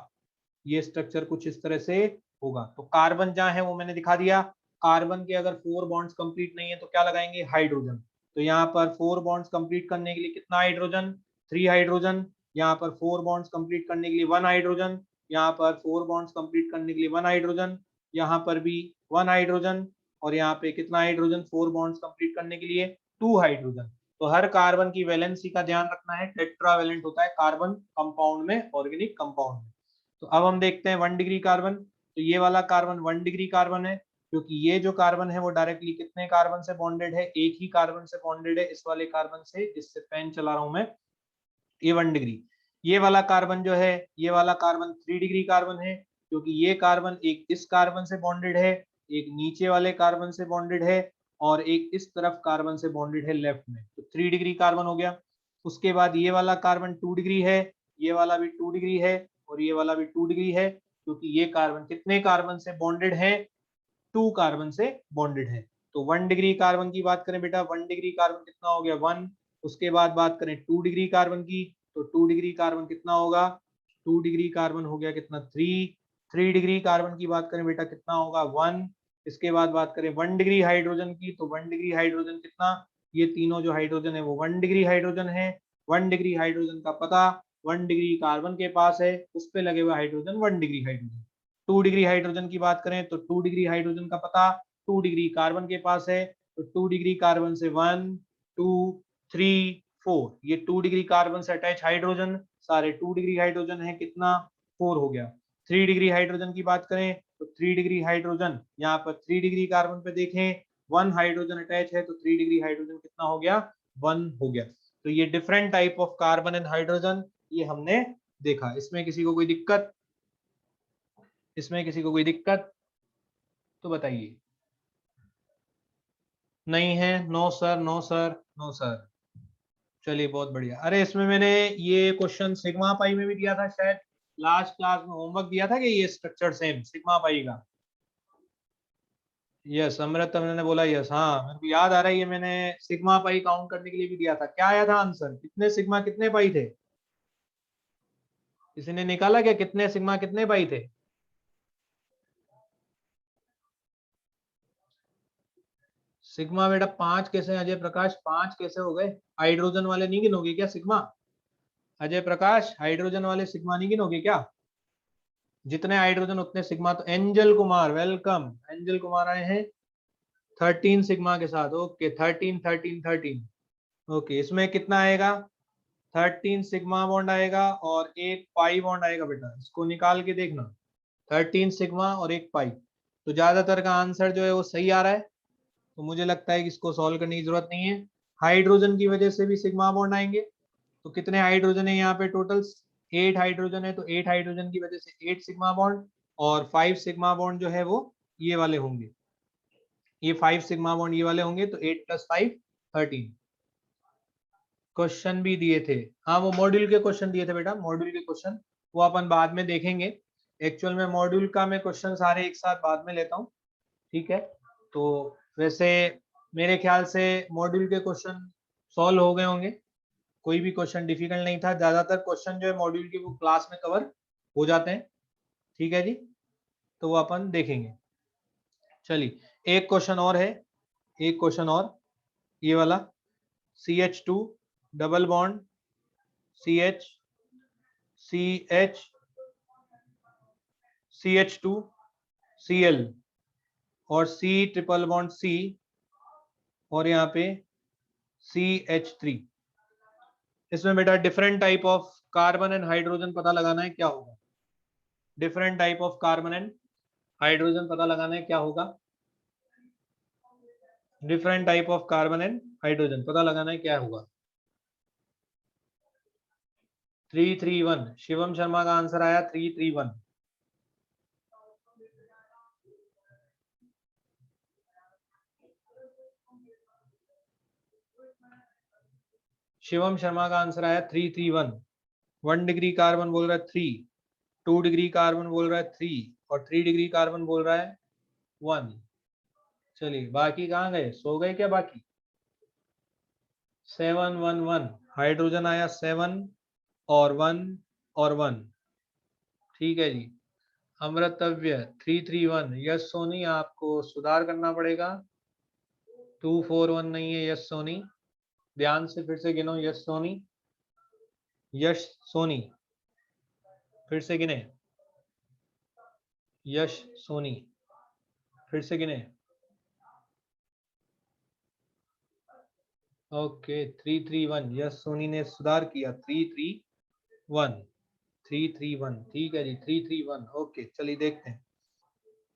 ये स्ट्रक्चर कुछ इस तरह से होगा। तो कार्बन जहां है वो मैंने दिखा दिया। कार्बन के अगर 4 बॉन्ड्स कंप्लीट नहीं है तो क्या लगाएंगे, हाइड्रोजन। तो यहाँ पर 4 बॉन्ड्स कंप्लीट करने के लिए कितना हाइड्रोजन, 3 हाइड्रोजन। यहाँ पर 4 बॉन्ड्स कंप्लीट करने के लिए 1 हाइड्रोजन। यहाँ पर 4 बॉन्ड्स कंप्लीट करने के लिए 1 हाइड्रोजन। यहाँ पर भी 1 हाइड्रोजन। और यहाँ पे कितना हाइड्रोजन 4 बॉन्ड्स कंप्लीट करने के लिए, 2 हाइड्रोजन। तो हर कार्बन की वैलेंसी का ध्यान रखना है, टेट्रावैलेंट होता है कार्बन कंपाउंड में, ऑर्गेनिक कंपाउंड में। तो अब हम देखते हैं 1 डिग्री कार्बन। तो ये वाला कार्बन 1 डिग्री कार्बन है, क्योंकि ये जो कार्बन है वो डायरेक्टली कितने कार्बन से बॉन्डेड है, एक ही कार्बन से बॉन्डेड है, इस वाले कार्बन से, जिससे पेन चला रहा हूं मैं, ये 1 डिग्री। ये वाला कार्बन जो है, ये वाला कार्बन 3 डिग्री कार्बन है, क्योंकि ये कार्बन एक इस कार्बन से बॉन्डेड है, एक नीचे वाले कार्बन से बॉन्डेड है, और एक इस तरफ कार्बन से बॉन्डेड है लेफ्ट में, तो 3 डिग्री कार्बन हो गया। उसके बाद ये वाला कार्बन 2 डिग्री है, ये वाला भी 2 डिग्री है, और ये वाला भी 2 डिग्री है, क्योंकि ये कार्बन कितने कार्बन से बॉन्डेड है, 2 कार्बन से बॉन्डेड है। तो 1 डिग्री कार्बन की बात करें बेटा, 1 डिग्री कार्बन कितना हो गया 1। उसके बाद बात करें 2 डिग्री कार्बन की, तो 2 डिग्री कार्बन कितना होगा, 2 डिग्री कार्बन हो गया कितना 3। 3 डिग्री कार्बन की बात करें बेटा कितना होगा 1। इसके बाद बात करें 1 डिग्री हाइड्रोजन की, तो 1 डिग्री हाइड्रोजन कितना, ये तीनों जो हाइड्रोजन है वो 1 डिग्री हाइड्रोजन है। 1 डिग्री हाइड्रोजन का पता 1 डिग्री कार्बन के पास है, उस पे लगे हुए hydrogen 1 degree hydrogen. 2 degree hydrogen की बात करें तो 2 डिग्री हाइड्रोजन का पता 2 डिग्री कार्बन के पास है, तो 2 डिग्री कार्बन से 1 2 3 4, ये 2 डिग्री कार्बन से अटैच हाइड्रोजन सारे 2 डिग्री हाइड्रोजन है, कितना 4 हो गया। 3 डिग्री हाइड्रोजन की बात करें तो 3 डिग्री हाइड्रोजन, यहाँ पर 3 डिग्री कार्बन पे देखें 1 हाइड्रोजन अटैच है, तो 3 डिग्री हाइड्रोजन कितना हो गया 1 हो गया। तो ये different type of carbon and hydrogen ये हमने देखा। इसमें किसी को कोई दिक्कत, इसमें किसी को कोई दिक्कत तो बताइए। नहीं है, no sir, no sir, no sir. चलिए बहुत बढ़िया। अरे इसमें मैंने ये क्वेश्चन सिग्मा पाई में भी दिया था शायद, लास्ट क्लास में होमवर्क दिया था कि ये स्ट्रक्चर सेम सिग्मा पाई का। यस अमृत ने बोला यस, हाँ मेरे को याद आ रहा है, ये मैंने सिग्मा पाई काउंट करने के लिए भी दिया था। क्या आया था आंसर, कितने सिग्मा कितने पाई थे, किसी ने निकाला क्या, कितने सिग्मा कितने पाई थे? सिग्मा बेटा 5 कैसे, अजय प्रकाश 5 कैसे हो गए? हाइड्रोजन वाले नहीं गिनोगे क्या सिग्मा? अजय प्रकाश हाइड्रोजन वाले सिग्मा नहीं गिनोगे क्या? जितने हाइड्रोजन उतने सिग्मा। तो angel Kumar welcome, angel Kumar आए हैं 13 सिग्मा के साथ। ओके 13 13 13। ओके इसमें कितना आएगा, 13 सिग्मा बॉन्ड आएगा और एक पाई बॉन्ड आएगा बेटा, इसको निकाल के देखना। 13 सिग्मा और एक पाई, तो ज्यादातर का आंसर जो है वो सही आ रहा है, तो मुझे लगता है कि इसको सॉल्व करने की जरूरत नहीं है। हाइड्रोजन की वजह से भी सिग्मा बॉन्ड आएंगे, तो कितने हाइड्रोजन है यहाँ पे टोटल 8 हाइड्रोजन है, तो 8 हाइड्रोजन की वजह से 8 सिग्मा बॉन्ड, और 5 सिग्मा बॉन्ड जो है वो ये वाले होंगे, ये 5 सिग्मा बॉन्ड ये वाले होंगे, तो 8 + 5 13। क्वेश्चन भी दिए थे, हाँ वो मॉड्यूल के क्वेश्चन दिए थे बेटा, मॉड्यूल के क्वेश्चन वो अपन बाद में देखेंगे। एक्चुअल में मॉड्यूल का मैं क्वेश्चन सारे एक साथ बाद में लेता हूँ, ठीक है। तो वैसे मेरे ख्याल से मॉड्यूल के क्वेश्चन सॉल्व हो गए होंगे, कोई भी क्वेश्चन डिफिकल्ट नहीं था। ज्यादातर क्वेश्चन जो है मॉड्यूल के वो क्लास में कवर हो जाते हैं, ठीक है जी, तो वो अपन देखेंगे। चलिए एक क्वेश्चन और है, एक क्वेश्चन और ये वाला, CH2 double bond CH CH CH2 Cl और C ट्रिपल बॉन्ड C और यहाँ पे CH3। इसमें बेटा different type of carbon and hydrogen पता लगाना है, क्या होगा? Different type of carbon and hydrogen पता लगाना है, क्या होगा? Different type of carbon and hydrogen पता लगाना है, क्या होगा? 331, शिवम शर्मा का आंसर आया 331। शिवम शर्मा का आंसर आया 331। 1 डिग्री कार्बन बोल रहा है 3, 2 डिग्री कार्बन बोल रहा है 3 और 3 डिग्री कार्बन बोल रहा है 1। चलिए बाकी कहाँ गए, सो गए क्या बाकी? 711 हाइड्रोजन आया 7 और 1 और 1, ठीक है जी। अमृतव्य 331, यस सोनी आपको सुधार करना पड़ेगा, 241 नहीं है यस सोनी, ध्यान से फिर से गिनो यस सोनी, यश सोनी फिर से गिने, यश सोनी फिर से गिने। ओके 331, यस सोनी ने सुधार किया 331 331, ठीक है जी 331। ओके चलिए देखते हैं,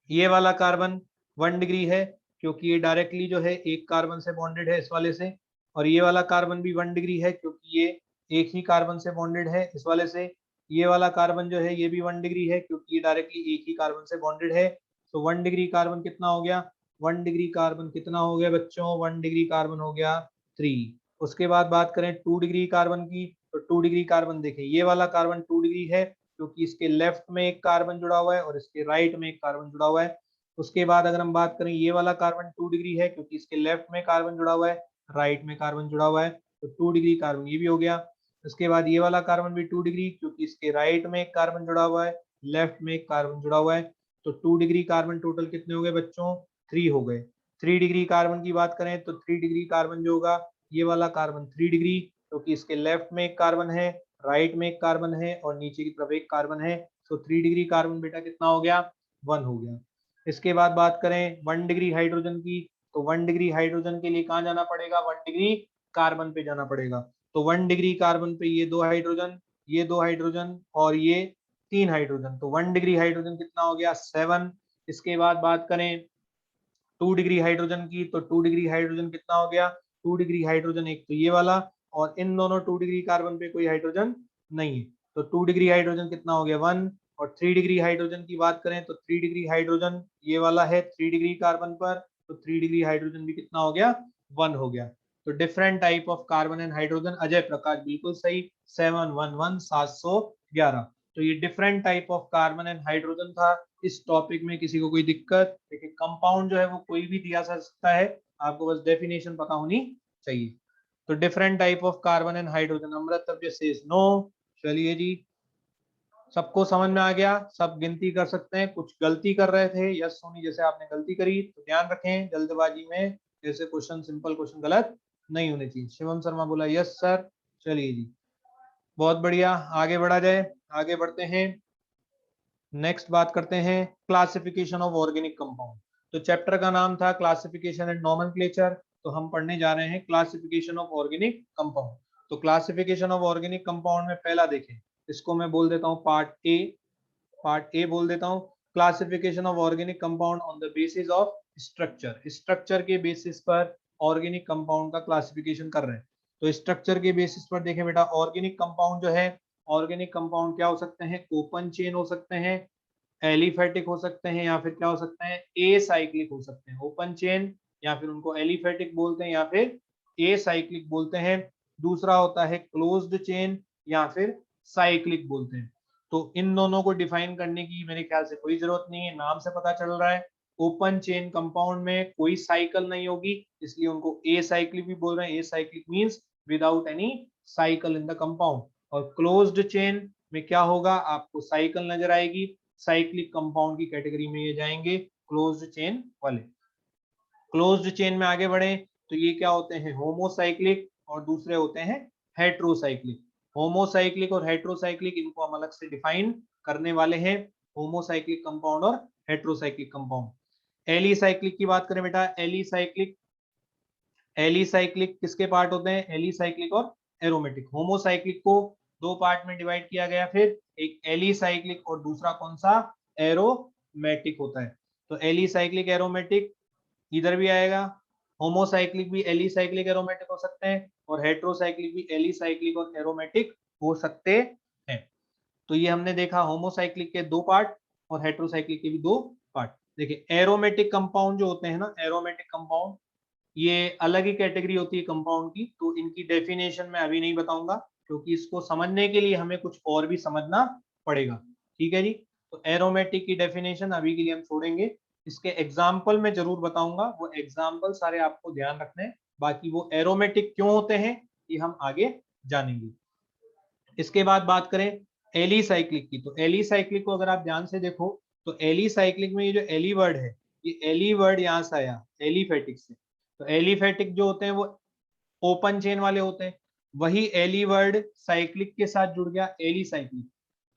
ये वाला कार्बन 1 डिग्री है क्योंकि ये डायरेक्टली जो है एक कार्बन से बॉन्डेड है इस वाले से, और ये वाला कार्बन भी 1 डिग्री है क्योंकि ये एक ही कार्बन से बॉन्डेड है इस वाले से। ये वाला कार्बन जो है ये भी 1 डिग्री है क्योंकि ये डायरेक्टली एक ही कार्बन से बॉन्डेड है। तो 1 डिग्री कार्बन कितना हो गया, 1 डिग्री कार्बन कितना हो गया बच्चों, 1 डिग्री कार्बन हो गया 3। उसके बाद बात करें 2 डिग्री कार्बन की, तो 2 डिग्री कार्बन देखें ये वाला कार्बन 2 डिग्री है, क्योंकि इसके लेफ्ट में एक कार्बन जुड़ा हुआ है और इसके राइट में एक कार्बन जुड़ा हुआ है। उसके बाद अगर हम बात करें ये वाला कार्बन 2 डिग्री है क्योंकि इसके लेफ्ट में कार्बन जुड़ा हुआ है, राइट में कार्बन जुड़ा हुआ है, तो 2 डिग्री कार्बन ये भी हो गया। उसके बाद ये वाला कार्बन भी 2 डिग्री क्योंकि इसके राइट में एक कार्बन जुड़ा हुआ है, लेफ्ट में एक कार्बन जुड़ा हुआ है, तो 2 डिग्री कार्बन टोटल कितने हो गए बच्चों? 3 हो गए। 3 डिग्री कार्बन की बात करें तो 3 डिग्री कार्बन जो होगा ये वाला कार्बन 3 डिग्री क्योंकि इसके लेफ्ट में एक कार्बन है, राइट में एक कार्बन है और नीचे की तरफ एक कार्बन है, तो 3 डिग्री कार्बन बेटा कितना हो गया? 1 हो गया। इसके बाद बात करें 1 डिग्री हाइड्रोजन की, तो 1 डिग्री हाइड्रोजन के लिए कहाँ जाना पड़ेगा? 1 डिग्री कार्बन पे जाना पड़ेगा। तो 1 डिग्री कार्बन पे ये 2 हाइड्रोजन, ये 2 हाइड्रोजन और ये 3 हाइड्रोजन, तो 1 डिग्री हाइड्रोजन कितना हो गया? 7। इसके बाद बात करें 2 डिग्री हाइड्रोजन की, तो 2 डिग्री हाइड्रोजन कितना हो गया? 2 डिग्री हाइड्रोजन एक तो ये वाला और इन दोनों 2 डिग्री कार्बन पे कोई हाइड्रोजन नहीं है, तो 2 डिग्री हाइड्रोजन कितना हो गया? 1। और 3 डिग्री हाइड्रोजन की बात करें तो 3 डिग्री हाइड्रोजन ये वाला है 3 डिग्री कार्बन पर, तो 3 डिग्री हाइड्रोजन भी कितना हो गया? 1 हो गया। तो different type of carbon and hydrogen, Ajay Prakash बिल्कुल सही, 711 711। तो ये different type of carbon and hydrogen था। इस टॉपिक में किसी को कोई दिक्कत? देखिए कंपाउंड जो है वो कोई भी दिया जा सकता है, आपको बस डेफिनेशन पता होनी चाहिए। तो different type of carbon and hydrogen, Amrit says no. चलिए जी, सबको समझ में आ गया? सब गिनती कर सकते हैं। कुछ गलती कर रहे थे, यस सोनी जैसे आपने गलती करी तो ध्यान रखें जल्दबाजी में जैसे क्वेश्चन, सिंपल क्वेश्चन गलत नहीं होने चाहिए। शिवम शर्मा बोला यस सर। चलिए जी, बहुत बढ़िया, आगे बढ़ा जाए। आगे बढ़ते हैं, नेक्स्ट बात करते हैं क्लासिफिकेशन ऑफ ऑर्गेनिक कंपाउंड। तो चैप्टर का नाम था क्लासिफिकेशन एंड नोमेनक्लेचर, तो हम पढ़ने जा रहे हैं क्लासिफिकेशन ऑफ ऑर्गेनिक कंपाउंड। तो क्लासिफिकेशन ऑफ ऑर्गेनिक कंपाउंड में पहला देखें, इसको मैं बोल देता हूँ पार्ट ए। पार्ट ए बोल देता हूँ, classification of organic compound on the basis of structure. Structure के बेसिस पर ऑर्गेनिक कंपाउंड का क्लासिफिकेशन कर रहे हैं। तो स्ट्रक्चर के बेसिस पर देखें बेटा, ऑर्गेनिक कंपाउंड जो है, ऑर्गेनिक कंपाउंड क्या हो सकते हैं? ओपन चेन हो सकते हैं, एलिफेटिक हो सकते हैं, या फिर क्या हो सकते हैं? ए साइक्लिक हो सकते हैं। ओपन चेन या फिर उनको एलिफेटिक बोलते हैं या फिर ए साइक्लिक बोलते हैं। दूसरा होता है क्लोज्ड चेन या फिर साइक्लिक बोलते हैं। तो इन दोनों को डिफाइन करने की मेरे ख्याल से कोई जरूरत नहीं है, नाम से पता चल रहा है। ओपन चेन कंपाउंड में कोई साइकिल नहीं होगी, इसलिए उनको ए साइक्लिक भी बोल रहे हैं। A cyclic means without any cycle in the compound. और क्लोज्ड चेन में क्या होगा? आपको साइकिल नजर आएगी, साइक्लिक कंपाउंड की कैटेगरी में ये जाएंगे क्लोज्ड चेन वाले। क्लोज्ड चेन में आगे बढ़े तो ये क्या होते हैं? होमोसाइक्लिक और दूसरे होते हैं हेट्रोसाइक्लिक। होमोसाइक्लिक और हेट्रोसाइक्लिक, इनको हम अलग से डिफाइन करने वाले हैं, होमोसाइक्लिक कंपाउंड और हेट्रोसाइक्लिक कंपाउंड। एलिसाइक्लिक की बात करें बेटा, एलिसाइक्लिक, एलिसाइक्लिक किसके पार्ट होते हैं? एलिसाइक्लिक और एरोमेटिक। होमोसाइक्लिक को दो पार्ट में डिवाइड किया गया, फिर एक एलिसाइक्लिक और दूसरा कौन सा? एरोमेटिक होता है। तो एलिसाइक्लिक एरोमेटिक इधर भी आएगा। होमोसाइक्लिक भी एलिसाइक्लिक एरोमेटिक हो सकते हैं और हेट्रोसाइक्लिक भी एलिसाइक्लिक और एरोमेटिक हो सकते हैं। तो ये हमने देखा होमोसाइक्लिक के दो पार्ट और हेट्रोसाइक्लिक के भी दो पार्ट। देखिए एरोमेटिक कंपाउंड जो होते हैं ना, एरोमेटिक कंपाउंड ये अलग ही कैटेगरी होती है कंपाउंड की, तो इनकी डेफिनेशन मैं अभी नहीं बताऊंगा क्योंकि इसको समझने के लिए हमें कुछ और भी समझना पड़ेगा। ठीक है जी, तो एरोमेटिक की डेफिनेशन अभी के लिए हम छोड़ेंगे, इसके एग्जाम्पल में जरूर बताऊंगा, वो एग्जाम्पल सारे आपको ध्यान रखने हैं। बाकी वो एरोमेटिक क्यों होते हैं ये हम आगे जानेंगे। इसके बाद बात करें एलिसाइक्लिक की, तो एलिसाइक्लिक को अगर आप ध्यान से देखो तो एलिसाइक्लिक में ये जो एली वर्ड है, ये एली वर्ड यहाँ से आया एलिफेटिक से। तो एलिफेटिक जो होते हैं वो ओपन चेन वाले होते हैं, वही एली वर्ड साइक्लिक के साथ जुड़ गया एलिसाइक्लिक।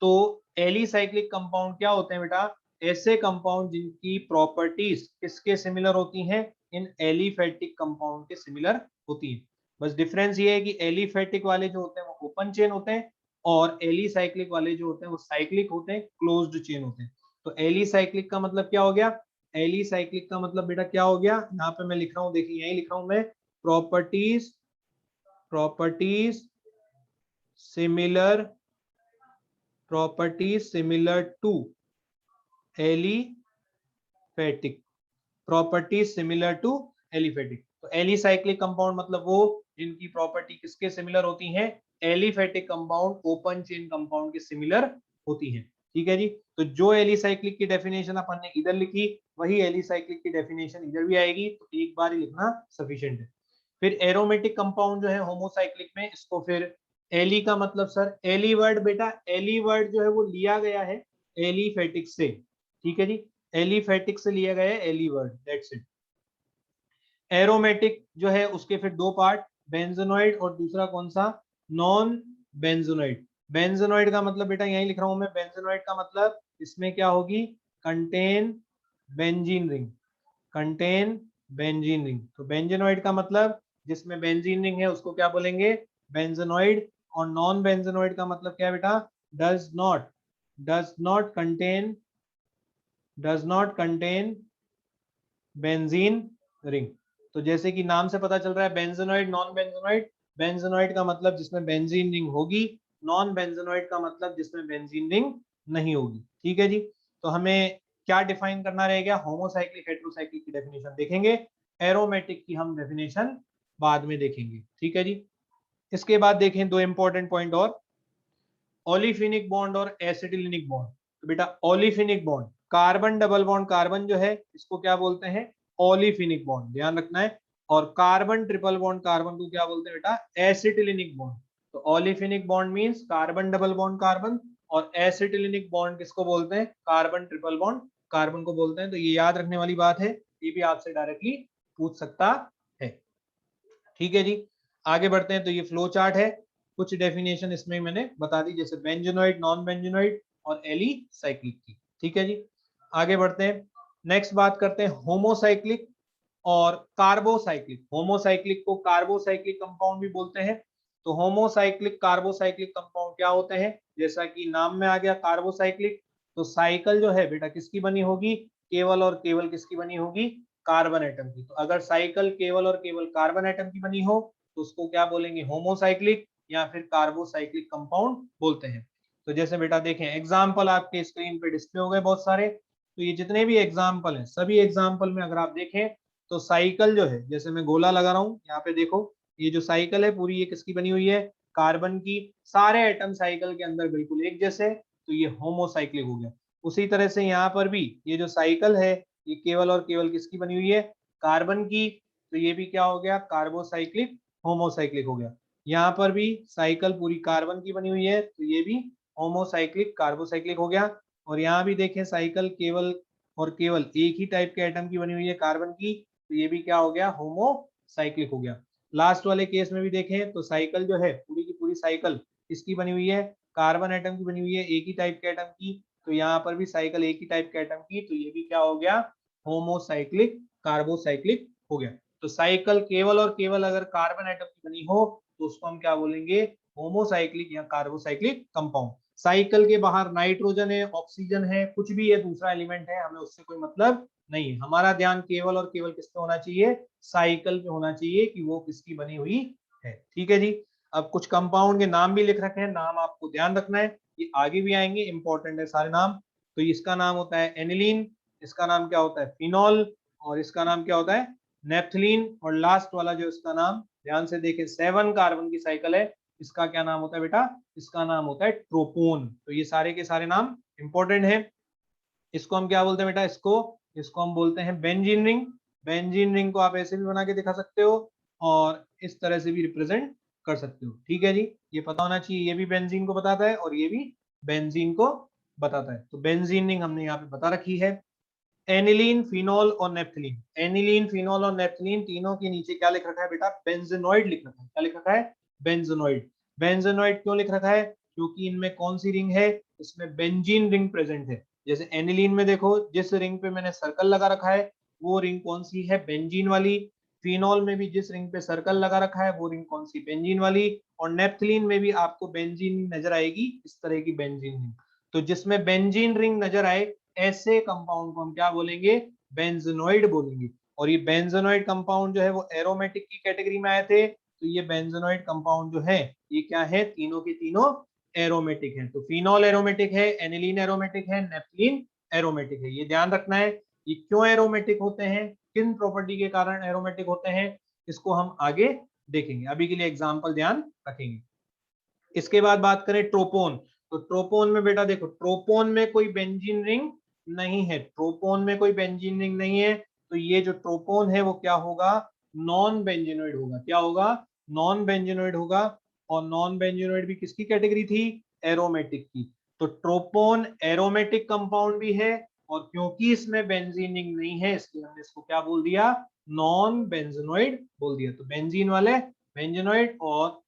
तो एलिसाइक्लिक कंपाउंड क्या होते हैं बेटा? ऐसे कंपाउंड जिनकी प्रॉपर्टीज किसके सिमिलर होती हैं? इन एलिफेटिक कंपाउंड के सिमिलर होती है। बस डिफरेंस ये है कि एलिफेटिक वाले जो होते हैं वो ओपन चेन होते हैं और एलिसाइक्लिक वाले जो होते हैं वो साइक्लिक होते हैं, क्लोज्ड चेन होते हैं। तो एलिसाइक्लिक का मतलब क्या हो गया? एलिसाइक्लिक का मतलब बेटा क्या हो गया? यहाँ पे मैं लिख रहा हूँ, देखिए यही लिख रहा हूँ मैं, properties similar to aliphatic, properties similar to aliphatic. तो एलिसाइक्लिक कंपाउंड मतलब वो जिनकी प्रॉपर्टी किसके सिमिलर होती हैं? Aliphatic compound open chain compound के सिमिलर होती है। ठीक है जी, तो जो एलिसाइक्लिक की डेफिनेशन अपन ने इधर लिखी वही एलिसाइक्लिक की डेफिनेशन इधर भी आएगी, तो एक बार ही लिखना सफिशिएंट है। फिर एरोमेटिक कंपाउंड जो है होमोसाइक्लिक में, इसको फिर एली का मतलब सर, एली वर्ड बेटा, एली वर्ड जो है वो लिया गया है एलिफेटिक से। ठीक है जी, एलिफेटिक से लिया गया है ali word, that's it. Aromatic जो है उसके फिर दो पार्ट, बेंजोनॉइड और दूसरा कौन सा, नॉन बेंजोनॉइड। बेंजोनॉइड का मतलब बेटा यही लिख रहा हूं मैं, बेंजोनॉइड का मतलब इसमें क्या होगी, contain benzene ring, contain benzene ring. तो बेंजोनॉइड का मतलब जिसमें बेंजीन रिंग है उसको क्या बोलेंगे, बेंजोनॉइड। और नॉन बेंजोनॉइड का मतलब क्या है बेटा, does not contain, does not contain benzene ring. तो जैसे कि नाम से पता चल रहा है बेंजोनॉइड नॉन बेंजोनॉइड, बेंजोनॉइड का मतलब जिसमें बेंजीन रिंग होगी, नॉन बेंजोनॉइड का मतलब जिसमें बेंजीन रिंग नहीं होगी। ठीक है जी, तो हमें क्या डिफाइन करना रहेगा, होमोसाइक्लिक हेटेरोसाइक्लिक की डेफिनेशन देखेंगे, एरोमेटिक की हम डेफिनेशन बाद में देखेंगे। ठीक है जी, इसके बाद देखें दो इंपॉर्टेंट पॉइंट और, ओलिफिनिक बॉन्ड और एसिटिलिनिक बॉन्ड। तो बेटा olefinic bond, carbon double bond carbon जो है इसको क्या बोलते हैं, ओलिफिनिक बॉन्ड, ध्यान रखना है। और कार्बन ट्रिपल बॉन्ड कार्बन को क्या बोलते हैं बेटा, एसिटिलिनिक बॉन्ड। तो olefinic bond means carbon double bond carbon, और एसिटिलिनिक बॉन्ड किसको बोलते हैं, कार्बन ट्रिपल बॉन्ड कार्बन को बोलते हैं। तो ये याद रखने वाली बात है, ये भी आपसे डायरेक्टली पूछ सकता है। ठीक है जी, आगे बढ़ते हैं। तो ये फ्लो चार्ट है, कुछ डेफिनेशन इसमें मैंने बता दी, जैसे बेंजोनॉइड, नॉन बेंजोनॉइड और एलिसाइक्लिक की। ठीक है जी, आगे बढ़ते हैं। नेक्स्ट बात करते हैं होमोसाइक्लिक और कार्बोसाइक्लिक। होमोसाइक्लिक को कार्बोसाइक्लिक कंपाउंड भी बोलते हैं। तो होमोसाइक्लिक कार्बोसाइक्लिक कंपाउंड क्या होते हैं, जैसा कि नाम में आ गया कार्बोसाइक्लिक, तो साइकिल जो है बेटा किसकी बनी होगी, केवल और केवल किसकी बनी होगी, कार्बन एटम की। तो अगर साइकिल केवल और केवल कार्बन एटम की बनी हो तो उसको क्या बोलेंगे, होमोसाइक्लिक या फिर कार्बोसाइक्लिक कंपाउंड बोलते हैं। तो जैसे बेटा देखें एग्जाम्पल आपके स्क्रीन पे डिस्प्ले हो गए बहुत सारे, तो ये जितने भी एग्जाम्पल हैं सभी एग्जाम्पल में अगर आप देखें तो साइकिल जो है, जैसे मैं गोला लगा रहा हूँ यहाँ पे देखो, ये जो साइकिल है पूरी ये किसकी बनी हुई है, कार्बन की। सारे एटम साइकिल के अंदर बिल्कुल एक जैसे, तो ये होमोसाइक्लिक हो गया। उसी तरह से यहाँ पर भी ये जो साइकिल है ये केवल और केवल किसकी बनी हुई है, कार्बन की, तो ये भी क्या हो गया, कार्बोसाइक्लिक होमोसाइक्लिक हो गया। यहाँ पर भी साइकिल पूरी कार्बन की बनी हुई है, तो ये भी होमोसाइक्लिक कार्बोसाइक्लिक हो गया। और यहाँ भी देखें साइकिल केवल और केवल एक ही टाइप के एटम की बनी हुई है, कार्बन की, तो ये भी क्या हो गया, होमोसाइक्लिक हो गया। लास्ट वाले केस में भी देखें तो साइकिल जो है पूरी की पूरी साइकिल किसकी बनी हुई है, कार्बन एटम की बनी हुई है, एक ही टाइप के एटम की, तो यहाँ पर भी साइकिल एक ही टाइप के एटम की, तो ये भी क्या हो गया, होमोसाइक्लिक कार्बोसाइक्लिक हो गया। तो साइकिल केवल और केवल अगर कार्बन एटम की बनी हो तो उसको हम क्या बोलेंगे, होमोसाइक्लिक या कार्बोसाइक्लिक कंपाउंड। साइकिल के बाहर नाइट्रोजन है, ऑक्सीजन है, कुछ भी है, दूसरा एलिमेंट है, हमें उससे कोई मतलब नहीं है। हमारा ध्यान केवल और केवल किस पे होना चाहिए, साइकिल पे होना चाहिए कि वो किसकी बनी हुई है। ठीक है जी, अब कुछ कंपाउंड के नाम भी लिख रखे हैं, नाम आपको ध्यान रखना है, ये आगे भी आएंगे, इंपॉर्टेंट है सारे नाम। तो इसका नाम होता है एनिलीन, इसका नाम क्या होता है, फिनॉल, और इसका नाम क्या होता है, नेफ्थलीन। और लास्ट वाला जो इसका नाम, ध्यान से देखें 7 कार्बन की साइकिल है, इसका क्या नाम होता है बेटा, इसका नाम होता है ट्रोपोन। तो ये सारे के सारे नाम इंपॉर्टेंट है। इसको हम क्या बोलते हैं बेटा, इसको इसको हम बोलते हैं बेंजीन रिंग। बेंजीन रिंग को आप ऐसे भी बना के दिखा सकते हो और इस तरह से भी रिप्रेजेंट कर सकते हो। ठीक है जी, ये पता होना चाहिए, ये भी बेंजीन को बताता है और ये भी बेंजीन को बताता है। तो बेंजीन रिंग हमने यहाँ पे बता रखी है। एनिलीन, फिनॉल और नेफ्थलीन, एनिलीन, फिनॉल और नेफ्थलीन तीनों के नीचे क्या लिख रखा है बेटा, बेंजेनॉइड लिख रखा है। क्या लिख रखा है, बेंजेनॉइड। बेंजेनॉइड क्यों लिख रखा है, क्योंकि इनमें कौन सी रिंग है, इसमें बेंजीन रिंग प्रेजेंट है। जैसे एनिलीन में देखो जिस रिंग पे मैंने सर्कल लगा रखा है वो रिंग कौन सी है, बेंजीन वाली। फिनॉल में भी जिस रिंग पे सर्कल लगा रखा है वो रिंग कौन सी, बेंजीन वाली। और नेफ्थलीन में भी आपको बेंजीन नजर आएगी, इस तरह की बेंजीन रिंग। तो जिसमें बेंजीन रिंग नजर आए ऐसे कंपाउंड को हम क्या बोलेंगे, बेंजोनॉइड बोलेंगे। और ये बेंजोनॉइड कंपाउंड जो है वो एरोमेटिक की कैटेगरी में आए थे। तो ये बेंजोनॉइड कंपाउंड जो है ये क्या है, तीनों के तीनों एरोमेटिक है। तो फिनॉल एरोमेटिक है, एनिलीन एरोमेटिक है, नेफ्थलीन एरोमेटिक है। ये ध्यान रखना है, ये क्यों एरोमेटिक होते हैं, किन प्रॉपर्टी के कारण एरोमेटिक होते हैं, इसको हम आगे देखेंगे। अभी के लिए एग्जाम्पल ध्यान रखेंगे। इसके बाद बात करें ट्रोपोन। तो ट्रोपोन में बेटा देखो, ट्रोपोन में कोई बेंजीन रिंग नहीं है, ट्रोपोन में कोई बेंजीन रिंग नहीं है, तो ये जो ट्रोपोन है वो क्या होगा, नॉन बेंजीनोइड होगा। क्या होगा, नॉन बेंजीनोइड होगा। और नॉन बेंजीनोइड भी किसकी कैटेगरी थी, एरोमेटिक की। तो ट्रोपोन एरोमेटिक कंपाउंड भी है, और क्योंकि इसमें बेंजीन रिंग नहीं है इसलिए हमने इसको क्या बोल दिया, नॉन बेंजीनोइड बोल दिया। तो बेंजीन वाले बेंजीनोइड और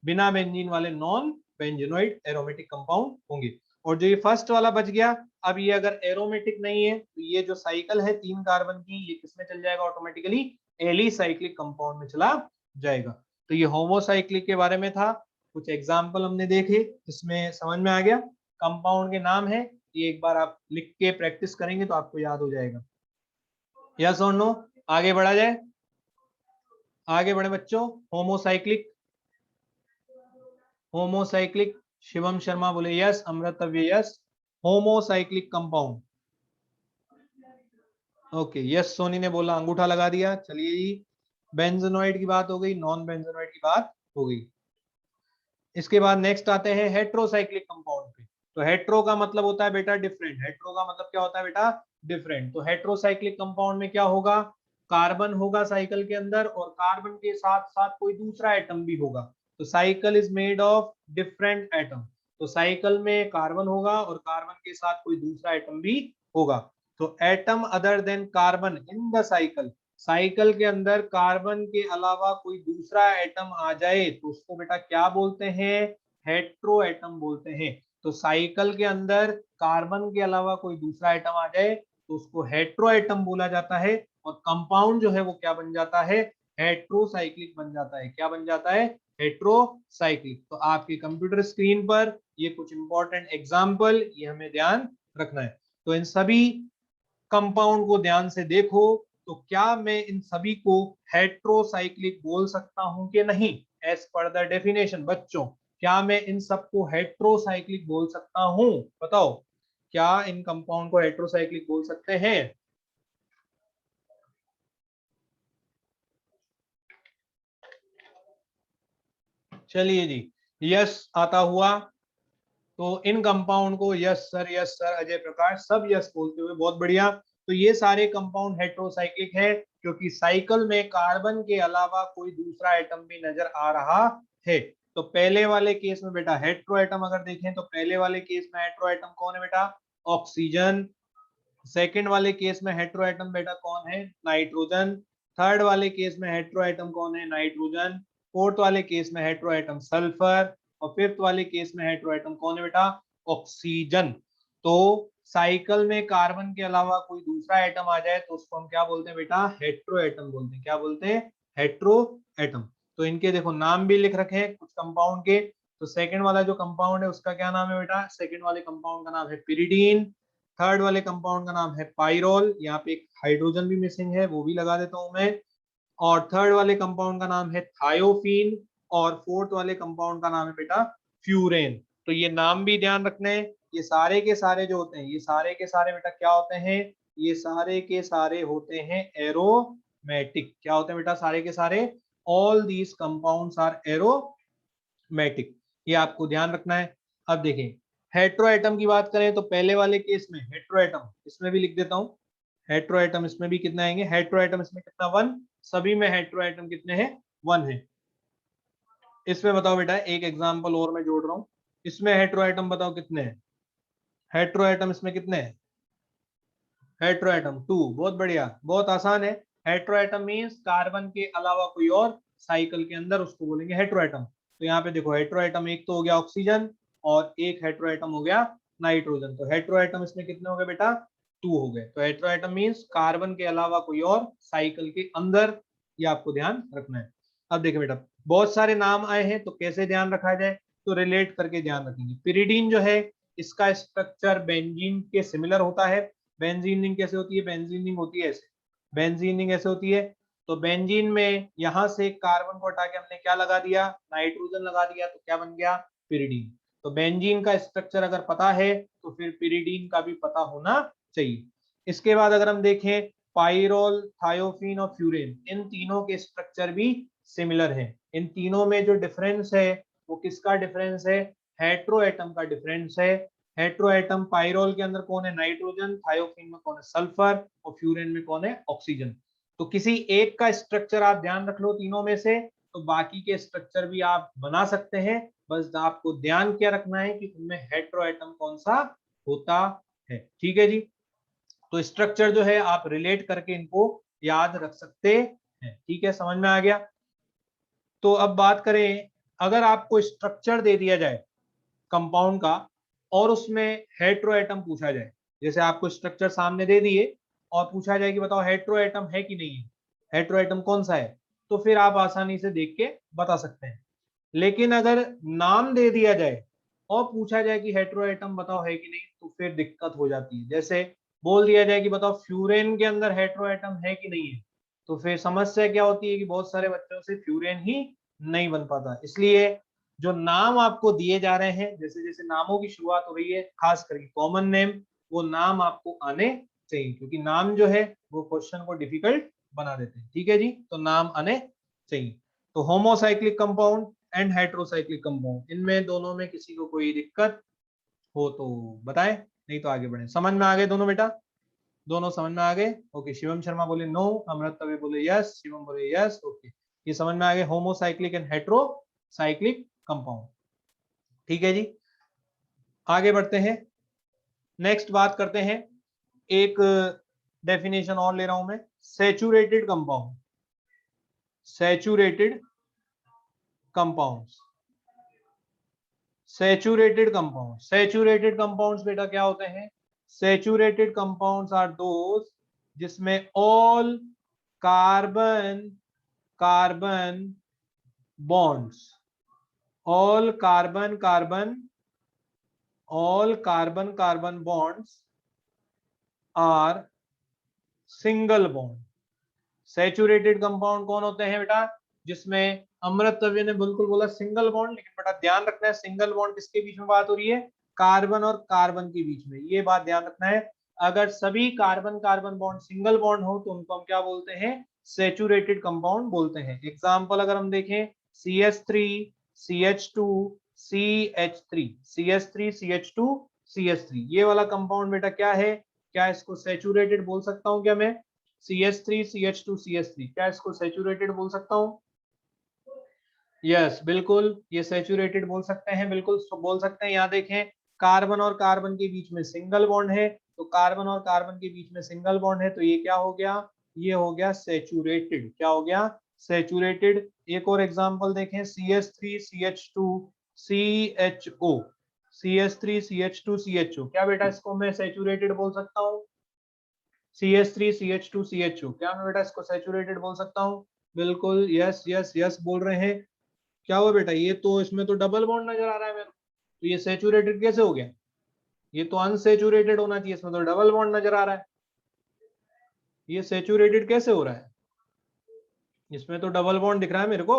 बिना बेंजीन वाले नॉन बेंजीनोइड एरोमेटिक कंपाउंड होंगे। और जो ये फर्स्ट वाला बच गया, अब ये अगर एरोमेटिक नहीं है तो ये जो साइकिल है 3 कार्बन की, ये किसमें चल जाएगा, ऑटोमेटिकली एलिसाइक्लिक कंपाउंड में चला जाएगा। तो ये होमोसाइक्लिक के बारे में था, कुछ एग्जाम्पल हमने देखे, इसमें समझ में आ गया। कंपाउंड के नाम है, ये एक बार आप लिख के प्रैक्टिस करेंगे तो आपको याद हो जाएगा। यस और नो, आगे बढ़ा जाए, आगे बढ़े बच्चों। होमोसाइक्लिक, होमोसाइक्लिक, शिवम शर्मा बोले yes, Amritavya yes, homocyclic compound. Okay yes, Soni ने बोला, अंगूठा लगा दिया। चलिए जी, बेंजोनॉइड की बात हो गई, नॉन बेंजोनॉइड की बात हो गई। इसके बाद नेक्स्ट आते हैं हेट्रोसाइक्लिक कंपाउंड पे। तो हेट्रो का मतलब होता है बेटा डिफरेंट, हेट्रो का मतलब क्या होता है बेटा, डिफरेंट। तो हेट्रोसाइक्लिक कंपाउंड में क्या होगा, कार्बन होगा साइकिल के अंदर, और कार्बन के साथ साथ कोई दूसरा एटम भी होगा। तो cycle is made of different atom. तो साइकिल में कार्बन होगा और कार्बन के साथ कोई दूसरा एटम भी होगा। तो atom other than carbon in the cycle, cycle के अंदर कार्बन के अलावा कोई दूसरा एटम आ जाए तो उसको बेटा क्या बोलते हैं, हेट्रो एटम बोलते हैं। तो साइकिल के अंदर कार्बन के अलावा कोई दूसरा एटम आ जाए तो उसको हेट्रो एटम बोला जाता है, और कंपाउंड जो है वो क्या बन जाता है, हेट्रोसाइक्लिक बन जाता है। क्या बन जाता है, हेट्रोसाइक्लिक। तो आपके कंप्यूटर स्क्रीन पर ये कुछ इंपॉर्टेंट एग्जाम्पल, ये हमें ध्यान रखना है। तो इन सभी कंपाउंड को ध्यान से देखो, तो क्या मैं इन सभी को हेट्रोसाइक्लिक बोल सकता हूं कि नहीं, एज पर द डेफिनेशन। बच्चों क्या मैं इन सबको हेट्रोसाइक्लिक बोल सकता हूं, बताओ, क्या इन कंपाउंड को हेट्रोसाइक्लिक बोल सकते हैं। चलिए जी, यस आता हुआ, तो इन कंपाउंड को यस सर अजय प्रकाश सब यस बोलते हुए, बहुत बढ़िया। तो ये सारे कंपाउंड हेट्रोसाइक्लिक है क्योंकि साइकिल में कार्बन के अलावा कोई दूसरा एटम भी नजर आ रहा है। तो पहले वाले केस में बेटा हेट्रो एटम अगर देखें तो पहले वाले केस में हेट्रो एटम कौन है बेटा, ऑक्सीजन। सेकंड वाले केस में हेट्रो एटम बेटा कौन है, नाइट्रोजन। थर्ड वाले केस में हेट्रो एटम कौन है, नाइट्रोजन। फोर्थ वाले केस में हेट्रो एटम सल्फर, और फिफ्थ वाले केस में हेट्रो एटम कौन है बेटा, ऑक्सीजन। तो साइकिल में कार्बन के अलावा कोई दूसरा एटम आ जाए तो उसको हम क्या बोलते हैं बेटा, हेट्रो एटम बोलते हैं। क्या बोलते हैं, हेट्रो एटम। तो इनके देखो नाम भी लिख रखे हैं कुछ कंपाउंड के। तो सेकंड वाला जो कंपाउंड है उसका क्या नाम है बेटा, सेकंड वाले कंपाउंड का नाम है पिरिडीन। थर्ड वाले कंपाउंड का नाम है पाइरोल, यहाँ पे एक हाइड्रोजन भी मिसिंग है वो भी लगा देता हूं मैं। और थर्ड वाले कंपाउंड का नाम है थायोफीन, और फोर्थ वाले कंपाउंड का नाम है बेटा फ्यूरेन। तो ये नाम भी ध्यान रखने हैं। ये सारे के सारे जो होते हैं, ये सारे के सारे बेटा क्या होते हैं, ये सारे के सारे होते हैं एरोमेटिक। क्या होते हैं बेटा, सारे के सारे, all these compounds are aromatic. ये आपको ध्यान रखना है। अब देखें, हेट्रो एटम की बात करें तो पहले वाले केस में हेट्रो एटम, इसमें भी लिख देता हूं, हेट्रो एटम इसमें भी कितना आएंगे, हेट्रो एटम इसमें कितना, वन। सभी में हेट्रो एटम कितने हैं, वन है। इसमें बताओ बेटा, एक एग्जांपल और मैं जोड़ रहा हूं, इसमें हेट्रो एटम बताओ कितने हैं, हेट्रो एटम इसमें कितने हैं, हेट्रो एटम टू। बहुत बढ़िया, बहुत आसान है। हेट्रो एटम मींस कार्बन के अलावा कोई और साइकिल के अंदर, उसको बोलेंगे हेट्रो एटम। तो यहाँ पे देखो हेट्रो एटम एक तो हो गया ऑक्सीजन, और एक हेट्रो एटम हो गया नाइट्रोजन। तो हेट्रो एटम इसमें कितने हो गए बेटा, टू हो गए। तो हेट्रो एटम मींस कार्बन के अलावा कोई और साइकिल के अंदर, ये आपको ध्यान रखना है। अब देखिए बेटा, बहुत सारे नाम आए हैं तो कैसे ध्यान रखा जाए, तो रिलेट करके ध्यान रखेंगे। पिरिडीन जो है इसका स्ट्रक्चर बेंजीन के सिमिलर होता है। बेंजीन रिंग कैसे होती है, बेंजीन रिंग होती है ऐसे, बेंजीन रिंग ऐसे होती है। तो बेंजीन में यहां से कार्बन को हटा के हमने क्या लगा दिया, नाइट्रोजन लगा दिया, तो क्या बन गया, पिरिडीन। तो बेंजीन का स्ट्रक्चर अगर पता है तो फिर पिरिडीन का भी पता होना चाहिए। इसके बाद अगर हम देखें, पाइरोल, थायोफीन और फ्यूरेन, इन तीनों के स्ट्रक्चर भी सिमिलर हैं। इन तीनों में जो डिफरेंस है वो किसका डिफरेंस है, हेट्रो एटम का डिफरेंस है। हेट्रो एटम पाइरोल के अंदर कौन है, नाइट्रोजन, थायोफिन में कौन है, सल्फर, और फ्यूरेन में कौन है, ऑक्सीजन। तो किसी एक का स्ट्रक्चर आप ध्यान रख लो तीनों में से, तो बाकी के स्ट्रक्चर भी आप बना सकते हैं। बस आपको ध्यान क्या रखना है कि उनमें हेट्रो एटम कौन सा होता है। ठीक है जी, तो स्ट्रक्चर जो है आप रिलेट करके इनको याद रख सकते हैं। ठीक है, समझ में आ गया। तो अब बात करें, अगर आपको स्ट्रक्चर दे दिया जाए कंपाउंड का और उसमें हेट्रो एटम पूछा जाए, जैसे आपको स्ट्रक्चर सामने दे दिए और पूछा जाए कि बताओ हेट्रो एटम है कि नहीं है, हेट्रो एटम कौन सा है, तो फिर आप आसानी से देख के बता सकते हैं। लेकिन अगर नाम दे दिया जाए और पूछा जाए कि हेट्रो एटम बताओ है कि नहीं, तो फिर दिक्कत हो जाती है। जैसे बोल दिया जाए कि बताओ फ्यूरेन के अंदर हेट्रो एटम है कि नहीं है, तो फिर समस्या क्या होती है कि बहुत सारे बच्चों से फ्यूरेन ही नहीं बन पाता। इसलिए जो नाम आपको दिए जा रहे हैं, जैसे जैसे नामों की शुरुआत हो रही है, खास करके कॉमन नेम, वो नाम आपको आने चाहिए, क्योंकि नाम जो है वो क्वेश्चन को डिफिकल्ट बना देते हैं। ठीक है जी, तो नाम आने चाहिए। तो homocyclic compound and heterocyclic compound, इनमें दोनों में किसी को कोई दिक्कत हो तो बताएं, नहीं तो आगे बढ़े। समझ में आ गए दोनों बेटा, दोनों समझ में आ गए? ओके, शिवम शर्मा बोले नो, अमृत तवे बोले यस, शिवम बोले यस। ओके, ये समझ में आ गए होमोसाइक्लिक एंड हेट्रोसाइक्लिक कंपाउंड। ठीक है जी, आगे बढ़ते हैं। नेक्स्ट बात करते हैं, एक डेफिनेशन और ले रहा हूं मैं, saturated compound. Saturated compounds, saturated compound, saturated compounds बेटा क्या होते हैं? सैचुरेटेड कंपाउंड्स आर दोज जिसमें all carbon carbon bonds, all carbon carbon, all carbon carbon bonds are single bond. Saturated compound कौन होते हैं बेटा? जिसमें अमृत तव्य ने बिल्कुल बोला सिंगल बॉन्ड, लेकिन बेटा ध्यान रखना है सिंगल बॉन्ड किसके बीच में बात हो रही है? कार्बन और कार्बन के बीच में, ये बात ध्यान रखना है। अगर सभी carbon carbon bond single bond हो तो उनको हम क्या बोलते हैं? सैचुरेटेड कंपाउंड बोलते हैं। एग्जाम्पल अगर हम देखें, CH3 CH2 CH3 CH3 CH2 CH3, ये वाला कंपाउंड बेटा क्या है? क्या इसको सैचुरेटेड बोल सकता हूं क्या मैं? CH3 CH2 CH3, क्या इसको सैचुरेटेड बोल सकता हूं? यस, बिल्कुल ये सैचुरेटेड बोल सकते हैं, बिल्कुल बोल सकते हैं। यहाँ देखें, कार्बन और कार्बन के बीच में सिंगल बॉन्ड है, तो कार्बन और कार्बन के बीच में सिंगल बॉन्ड है, तो ये क्या हो गया? ये हो गया सैचुरेटेड। क्या हो गया? सैचुरेटेड। एक और एग्जांपल देखें, CH3 CH2 CHO, CH3 CH2 CHO, क्या बेटा इसको मैं सैचुरेटेड बोल सकता हूँ? CH3 CH2 CHO, क्या मैं बेटा इसको सैचुरेटेड बोल सकता हूँ? बिल्कुल, यस यस यस बोल रहे हैं। क्या हुआ बेटा? ये तो इसमें तो डबल बॉन्ड नजर आ रहा है मेरे को, तो ये सैचुरेटेड कैसे हो गया? ये तो अनसैचुरेटेड होना चाहिए, इसमें तो डबल बॉन्ड नजर आ रहा है। ये सैचुरेटेड कैसे हो रहा है? इसमें तो डबल बॉन्ड दिख रहा है मेरे को।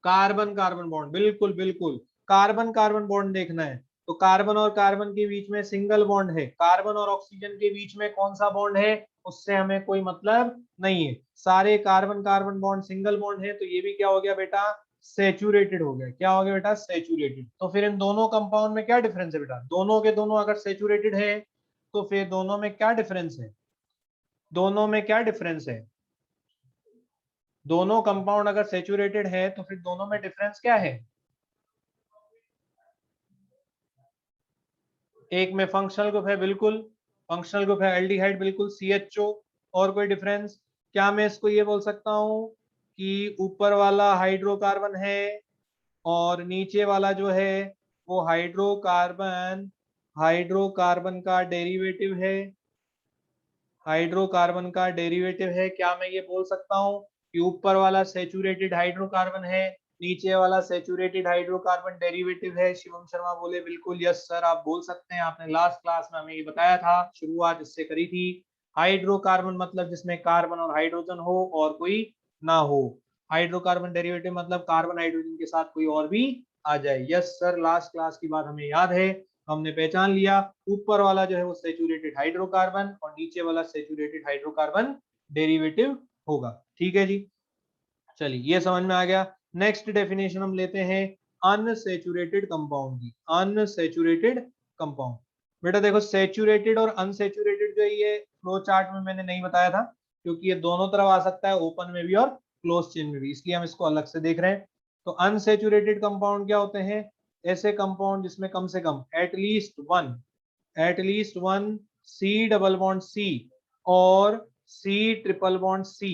कार्बन कार्बन बॉन्ड, बिल्कुल बिल्कुल, कार्बन कार्बन बॉन्ड देखना है तो कार्बन और कार्बन के बीच में सिंगल बॉन्ड है। कार्बन और ऑक्सीजन के बीच में कौन सा बॉन्ड है, उससे हमें कोई मतलब नहीं है। सारे carbon carbon bond single bond है, तो ये भी क्या हो गया बेटा? सैचुरेटेड हो गया। क्या हो गया बेटा? सैचुरेटेड। तो फिर इन दोनों कंपाउंड में क्या डिफरेंस है बेटा? दोनों के दोनों अगर सैचुरेटेड है तो फिर दोनों में क्या डिफरेंस है? दोनों में क्या डिफरेंस है? दोनों कंपाउंड अगर सैचुरेटेड है तो फिर दोनों में डिफरेंस क्या है? एक में फंक्शनल ग्रुप है, बिल्कुल फंक्शनल ग्रुप है एल्डिहाइड, बिल्कुल CHO। और कोई डिफरेंस? क्या मैं इसको ये बोल सकता हूँ कि ऊपर वाला हाइड्रोकार्बन है और नीचे वाला जो है वो हाइड्रोकार्बन, हाइड्रोकार्बन का डेरिवेटिव है, हाइड्रोकार्बन का डेरिवेटिव है? क्या मैं ये बोल सकता हूँ कि ऊपर वाला सैचुरेटेड हाइड्रोकार्बन है, नीचे वाला सैचुरेटेड हाइड्रोकार्बन डेरिवेटिव है? शिवम शर्मा बोले बिल्कुल यस सर, आप बोल सकते हैं। आपने लास्ट क्लास में हमें ये बताया था, शुरुआत इससे करी थी। हाइड्रोकार्बन मतलब जिसमें कार्बन और हाइड्रोजन हो और कोई ना हो। हाइड्रोकार्बन डेरिवेटिव मतलब कार्बन हाइड्रोजन के साथ कोई और भी आ जाए। यस सर, लास्ट क्लास की बात हमें याद है, हमने पहचान लिया। ऊपर वाला जो है वो सैचुरेटेड हाइड्रोकार्बन और नीचे वाला सैचुरेटेड हाइड्रोकार्बन डेरिवेटिव होगा। ठीक है जी, चलिए ये समझ में आ गया। नेक्स्ट डेफिनेशन हम लेते हैं, अनसैचुरेटेड कंपाउंड की, अनसैचुरेटेड कंपाउंड। बेटा देखो सैचुरेटेड और अनसैचुरेटेड जो है ये फ्लो चार्ट में मैंने नहीं बताया था, क्योंकि ये दोनों तरफ आ सकता है, ओपन में भी और क्लोज चेन में भी, इसलिए हम इसको अलग से देख रहे हैं। तो अनसैचुरेटेड कंपाउंड क्या होते हैं? ऐसे कंपाउंड जिसमें कम से कम at least one C double bond C और C triple bond C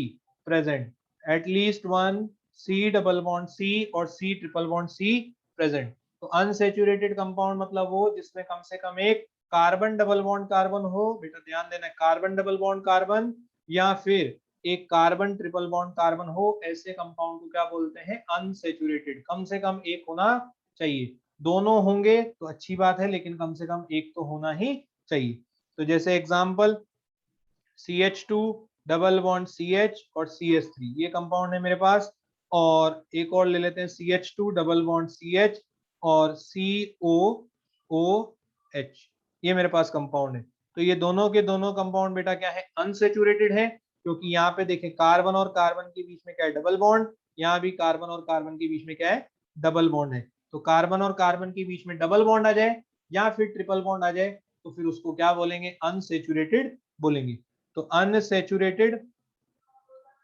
present, at least one C double bond C और C triple bond C present. तो अनसैचुरेटेड कंपाउंड मतलब वो जिसमें कम से कम एक कार्बन डबल बॉन्ड कार्बन हो, बेटा ध्यान देना, कार्बन डबल बॉन्ड कार्बन या फिर एक कार्बन ट्रिपल बॉन्ड कार्बन हो, ऐसे कंपाउंड को क्या बोलते हैं? अनसैचुरेटेड। कम से कम एक होना चाहिए, दोनों होंगे तो अच्छी बात है, लेकिन कम से कम एक तो होना ही चाहिए। तो जैसे example CH2 double bond CH और CH3, ये कंपाउंड है मेरे पास। और एक और ले लेते हैं CH2 डबल बॉन्ड CH और COOH, ये मेरे पास कंपाउंड है। तो ये दोनों के दोनों कंपाउंड बेटा क्या है? अनसैचुरेटेड है, क्योंकि यहाँ पे देखें कार्बन और कार्बन के बीच में क्या है? Double bond. यहाँ भी कार्बन और कार्बन के बीच में क्या है? डबल बॉन्ड है। तो कार्बन और कार्बन के बीच में डबल बॉन्ड आ जाए या फिर ट्रिपल बॉन्ड आ जाए तो फिर उसको क्या बोलेंगे? अनसैचुरेटेड बोलेंगे। तो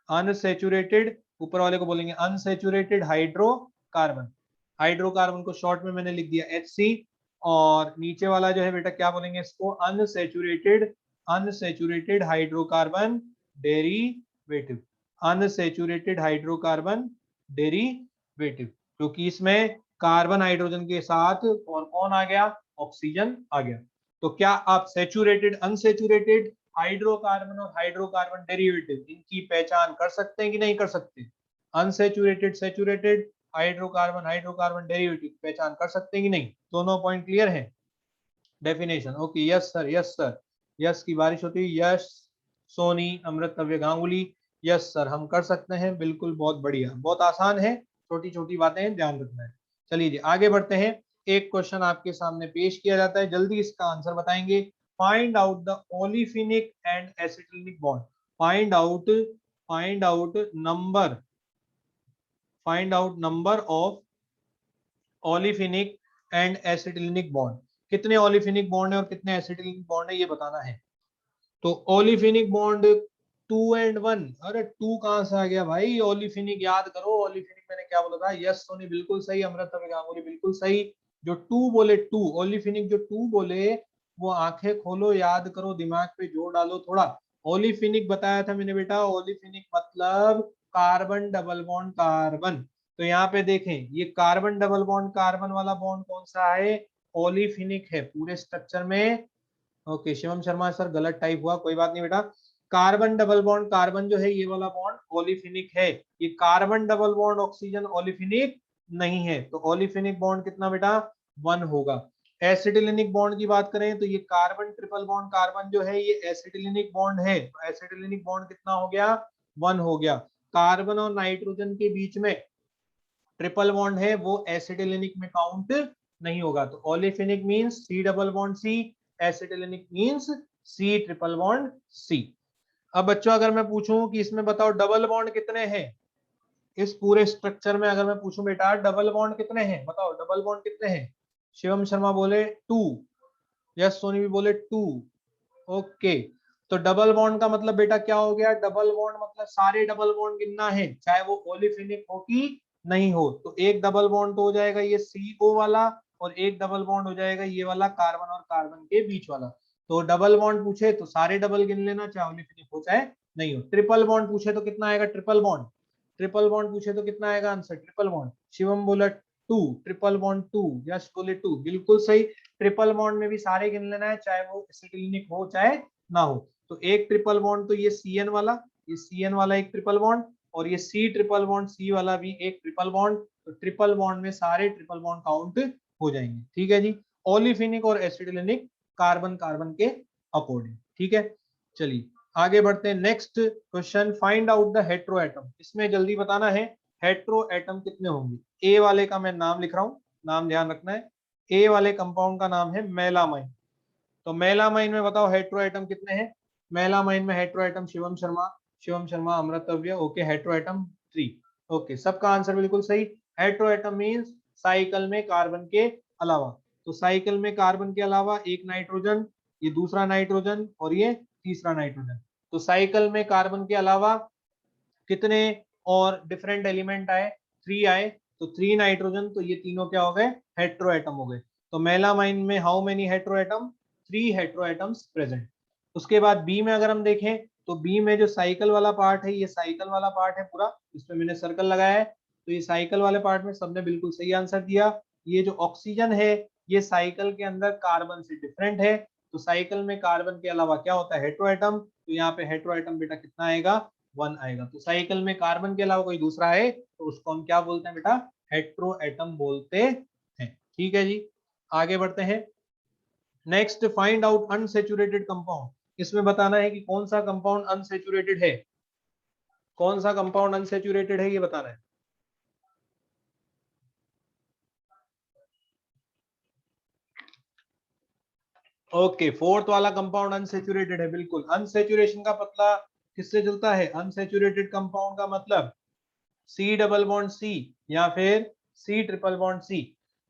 अनसैचुरेटेड ऊपर वाले को बोलेंगे अनसैचुरेटेड हाइड्रोकार्बन। हाइड्रोकार्बन को शॉर्ट में मैंने लिख दिया HC, और नीचे वाला जो है बेटा क्या बोलेंगे इसको? Unsaturated hydrocarbon derivative, unsaturated hydrocarbon derivative, क्योंकि इसमें कार्बन हाइड्रोजन के साथ और कौन आ गया? ऑक्सीजन आ गया। तो क्या आप सैचुरेटेड, अनसैचुरेटेड हाइड्रोकार्बन और हाइड्रोकार्बन डेरिवेटिव इनकी पहचान कर सकते हैं कि नहीं कर सकते? अनसैचुरेटेड, सैचुरेटेड, हाइड्रोकार्बन डेरिवेटिव पहचान कर सकते हैं कि नहीं? दोनों पॉइंट क्लियर है? Definition okay, yes sir, yes sir, yes की बारिश होती है। Yes Soni, Amritavya Ganguly, yes sir, हम कर सकते हैं बिल्कुल, बहुत बढ़िया, बहुत आसान है, छोटी छोटी बातें हैं, ध्यान रखना है। चलिए जी आगे बढ़ते हैं। एक क्वेश्चन आपके सामने पेश किया जाता है, जल्दी इसका आंसर बताएंगे। Find out the olefinic and acetylenic bond. Find out number of olefinic and acetylenic bond. कितने ओलिफिनिक बॉन्ड है और कितने एसिटिलिनिक बॉन्ड है ये बताना है। तो ओलिफिनिक बॉन्ड 2 और 1, अरे 2 कहां से आ गया भाई? ओलिफिनिक याद करो, ओलिफिनिक मैंने क्या बोला था? यस सोनी बिल्कुल सही, अमृत गांगुली बिल्कुल सही। जो 2 बोले, 2 ओलिफिनिक जो 2 बोले वो आंखें खोलो, याद करो, दिमाग पे जोर डालो थोड़ा। ओलिफिनिक बताया था मैंने बेटा, ओलिफिनिक मतलब कार्बन डबल बॉन्ड कार्बन। तो यहाँ पे देखें ये कार्बन डबल बॉन्ड कार्बन वाला बॉन्ड कौन सा है? ओलिफिनिक है पूरे स्ट्रक्चर में। ओके शिवम शर्मा सर गलत टाइप हुआ, कोई बात नहीं बेटा। कार्बन डबल बॉन्ड कार्बन जो है ये वाला बॉन्ड ओलिफिनिक है। ये कार्बन डबल बॉन्ड ऑक्सीजन ओलिफिनिक नहीं है। तो ओलिफिनिक बॉन्ड कितना बेटा? 1 होगा। एसिटिलिनिक बॉन्ड की बात करें तो ये कार्बन ट्रिपल बॉन्ड कार्बन जो है ये एसिटिलिनिक बॉन्ड है। तो एसिटिलिनिक बॉन्ड कितना हो गया? 1 हो गया। कार्बन और नाइट्रोजन के बीच में ट्रिपल बॉन्ड है वो एसिटिलिनिक में काउंट नहीं होगा। तो olefinic means C double bond C, acetylenic means C triple bond C. अब बच्चों अगर मैं पूछूं कि इसमें बताओ डबल बॉन्ड कितने हैं, इस पूरे स्ट्रक्चर में अगर मैं पूछूं बेटा डबल बॉन्ड कितने हैं, बताओ डबल बॉन्ड कितने हैं? शिवम शर्मा बोले 2, यस सोनी भी बोले 2। ओके तो डबल बॉन्ड का मतलब बेटा क्या हो गया? डबल बॉन्ड मतलब सारे डबल बॉन्ड गिनना है, चाहे वो ओलिफिनिक हो कि नहीं हो। तो एक डबल बॉन्ड तो हो जाएगा ये CO वाला, और एक डबल बॉन्ड हो जाएगा ये वाला कार्बन और कार्बन के बीच वाला। तो डबल बॉन्ड पूछे तो सारे डबल गिन लेना, चाहे ओलिफिनिक हो चाहे नहीं हो। ट्रिपल बॉन्ड पूछे तो कितना आएगा? ट्रिपल बॉन्ड पूछे तो कितना आएगा आंसर? Triple bond. शिवम बोला 2, ट्रिपल बॉन्ड 2, यस बोले 2, बिल्कुल सही। ट्रिपल बॉन्ड में भी सारे गिन लेना है, चाहे वो एसिटिलिनिक हो चाहे ना हो। तो एक ट्रिपल बॉन्ड तो ये CN वाला, ये CN वाला एक ट्रिपल बॉन्ड, और ये C ट्रिपल बॉन्ड C वाला भी एक ट्रिपल बॉन्ड। तो ट्रिपल बॉन्ड में सारे ट्रिपल बॉन्ड काउंट हो जाएंगे। ठीक है जी, ओलिफिनिक और एसिटिलिनिक कार्बन कार्बन के अकॉर्डिंग। ठीक है चलिए आगे बढ़ते हैं। Next question, find out the hetero atom. इसमें जल्दी बताना है हेट्रो एटम कितने होंगे। ए वाले का मैं नाम लिख रहा हूं, नाम ध्यान रखना है। ए वाले कंपाउंड का नाम है मेलामाइन। तो मेलामाइन में बताओ हेट्रो एटम कितने हैं? मेलामाइन में hetero atom Shivam Sharma Amritavya, okay hetero atom 3। Okay सबका आंसर बिल्कुल सही। हेट्रो एटम मींस साइकिल में कार्बन के अलावा। तो साइकिल में कार्बन के अलावा एक नाइट्रोजन, ये दूसरा नाइट्रोजन और ये तीसरा नाइट्रोजन। तो साइकिल में कार्बन के अलावा कितने और डिफरेंट एलिमेंट आए? 3 आए। तो 3 नाइट्रोजन, तो ये तीनों क्या हो गए? हेट्रो एटम हो गए। तो मेलामाइन में how many hetero atom? 3 hetero atoms present. उसके बाद बी में अगर हम देखें तो बी में जो साइकिल वाला पार्ट है, ये साइकिल वाला पार्ट है पूरा, इसमें मैंने सर्कल लगाया है। तो ये साइकिल वाले पार्ट में सबने बिल्कुल सही आंसर दिया। ये जो ऑक्सीजन है ये साइकिल के अंदर कार्बन से डिफरेंट है। तो साइकिल में कार्बन के अलावा क्या होता है? Hetero atom. तो यहाँ पे हेट्रो एटम बेटा कितना आएगा? 1 आएगा। तो साइकिल में कार्बन के अलावा कोई दूसरा है तो उसको हम क्या बोलते हैं बेटा? हेट्रो एटम बोलते हैं। ठीक है जी, आगे बढ़ते हैं। Next, find out unsaturated compound. इसमें बताना है कि कौन सा कंपाउंड अनसैचुरेटेड है। कौन सा कंपाउंड अनसैचुरेटेड है ये बताना है। ओके, फोर्थ वाला कंपाउंड अनसैचुरेटेड है। बिल्कुल, अनसैचुरेशन का पतला किससे चलता है? अनसैचुरेटेड कंपाउंड का मतलब सी डबल बॉन्ड सी या फिर सी ट्रिपल बॉन्ड सी।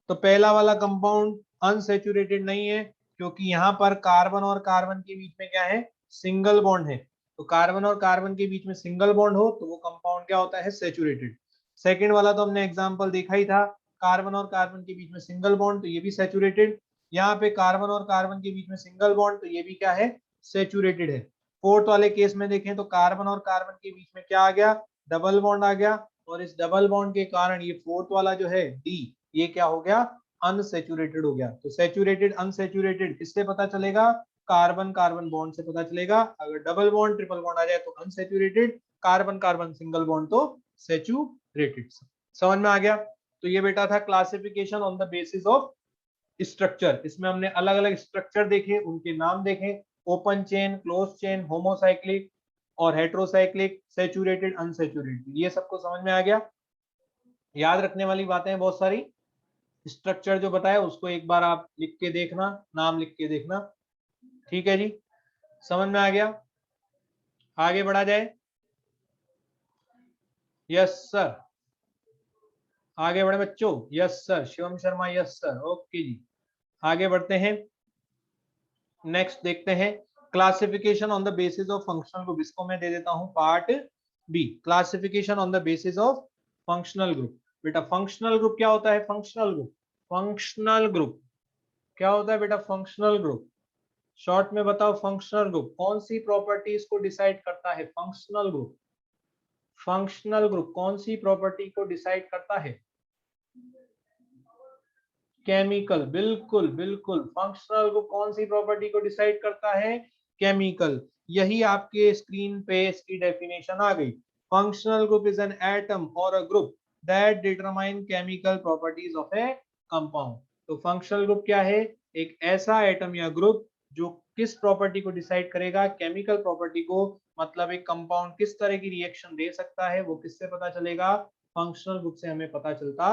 तो पहला वाला कंपाउंड अनसैचुरेटेड नहीं है क्योंकि यहाँ पर कार्बन और कार्बन के बीच में क्या है? सिंगल बॉन्ड है। तो कार्बन और कार्बन के बीच में सिंगल बॉन्ड हो तो वो कंपाउंड क्या होता है? सैचुरेटेड। सेकेंड वाला तो हमने एग्जाम्पल देखा ही था, कार्बन और कार्बन के बीच में सिंगल बॉन्ड, तो ये भी सैचुरेटेड। यहाँ पे कार्बन और कार्बन के बीच में सिंगल बॉन्ड, तो ये भी क्या है? सैचुरेटेड है। फोर्थ वाले केस में देखें तो कार्बन और कार्बन के बीच में क्या आ गया? डबल बॉन्ड आ गया। और इस डबल बॉन्ड के कारण ये फोर्थ वाला जो है डी, ये क्या हो गया? अनसैचुरेटेड हो गया। तो सैचुरेटेड अनसैचुरेटेड किससे पता चलेगा? कार्बन कार्बन बॉन्ड से पता चलेगा। अगर डबल बॉन्ड ट्रिपल बॉन्ड आ जाए तो unsaturated, carbon carbon single bond तो सैचुरेटेड। समझ में आ गया? तो ये बेटा था classification on the basis of structure. इसमें हमने अलग अलग स्ट्रक्चर देखे, उनके नाम देखे, open chain, close chain, homocyclic और हेट्रोसाइक्लिक, सैचुरेटेड, अनसैचुरेटेड, ये सबको समझ में आ गया। याद रखने वाली बातें हैं बहुत सारी। स्ट्रक्चर जो बताया उसको एक बार आप लिख के देखना, नाम लिख के देखना। ठीक है जी, समझ में आ गया? आगे बढ़ा जाए। यस सर, आगे बढ़े बच्चों। Yes sir, Shivam Sharma, yes sir, okay जी, आगे बढ़ते हैं। नेक्स्ट देखते हैं, classification on the basis of functional group. इसको मैं दे देता हूं part B, classification on the basis of functional group. बेटा फंक्शनल ग्रुप क्या होता है? फंक्शनल ग्रुप, फंक्शनल ग्रुप क्या होता है बेटा? फंक्शनल ग्रुप शॉर्ट में बताओ। फंक्शनल ग्रुप कौन सी प्रॉपर्टीज को डिसाइड करता है? फंक्शनल ग्रुप, फंक्शनल ग्रुप कौन सी प्रॉपर्टी को डिसाइड करता है? केमिकल, बिल्कुल बिल्कुल। फंक्शनल ग्रुप कौन सी प्रॉपर्टी को डिसाइड करता है? केमिकल। यही आपके स्क्रीन पे इसकी डेफिनेशन आ गई। Functional group is an atom और a group that determine chemical properties of a compound. तो फंक्शनल ग्रुप क्या है? एक ऐसा एटम या ग्रुप जो किस प्रॉपर्टी को डिसाइड करेगा? केमिकल प्रॉपर्टी को। मतलब एक कंपाउंड किस तरह की रिएक्शन दे सकता है वो किससे पता चलेगा? फंक्शनल ग्रुप से हमें पता चलता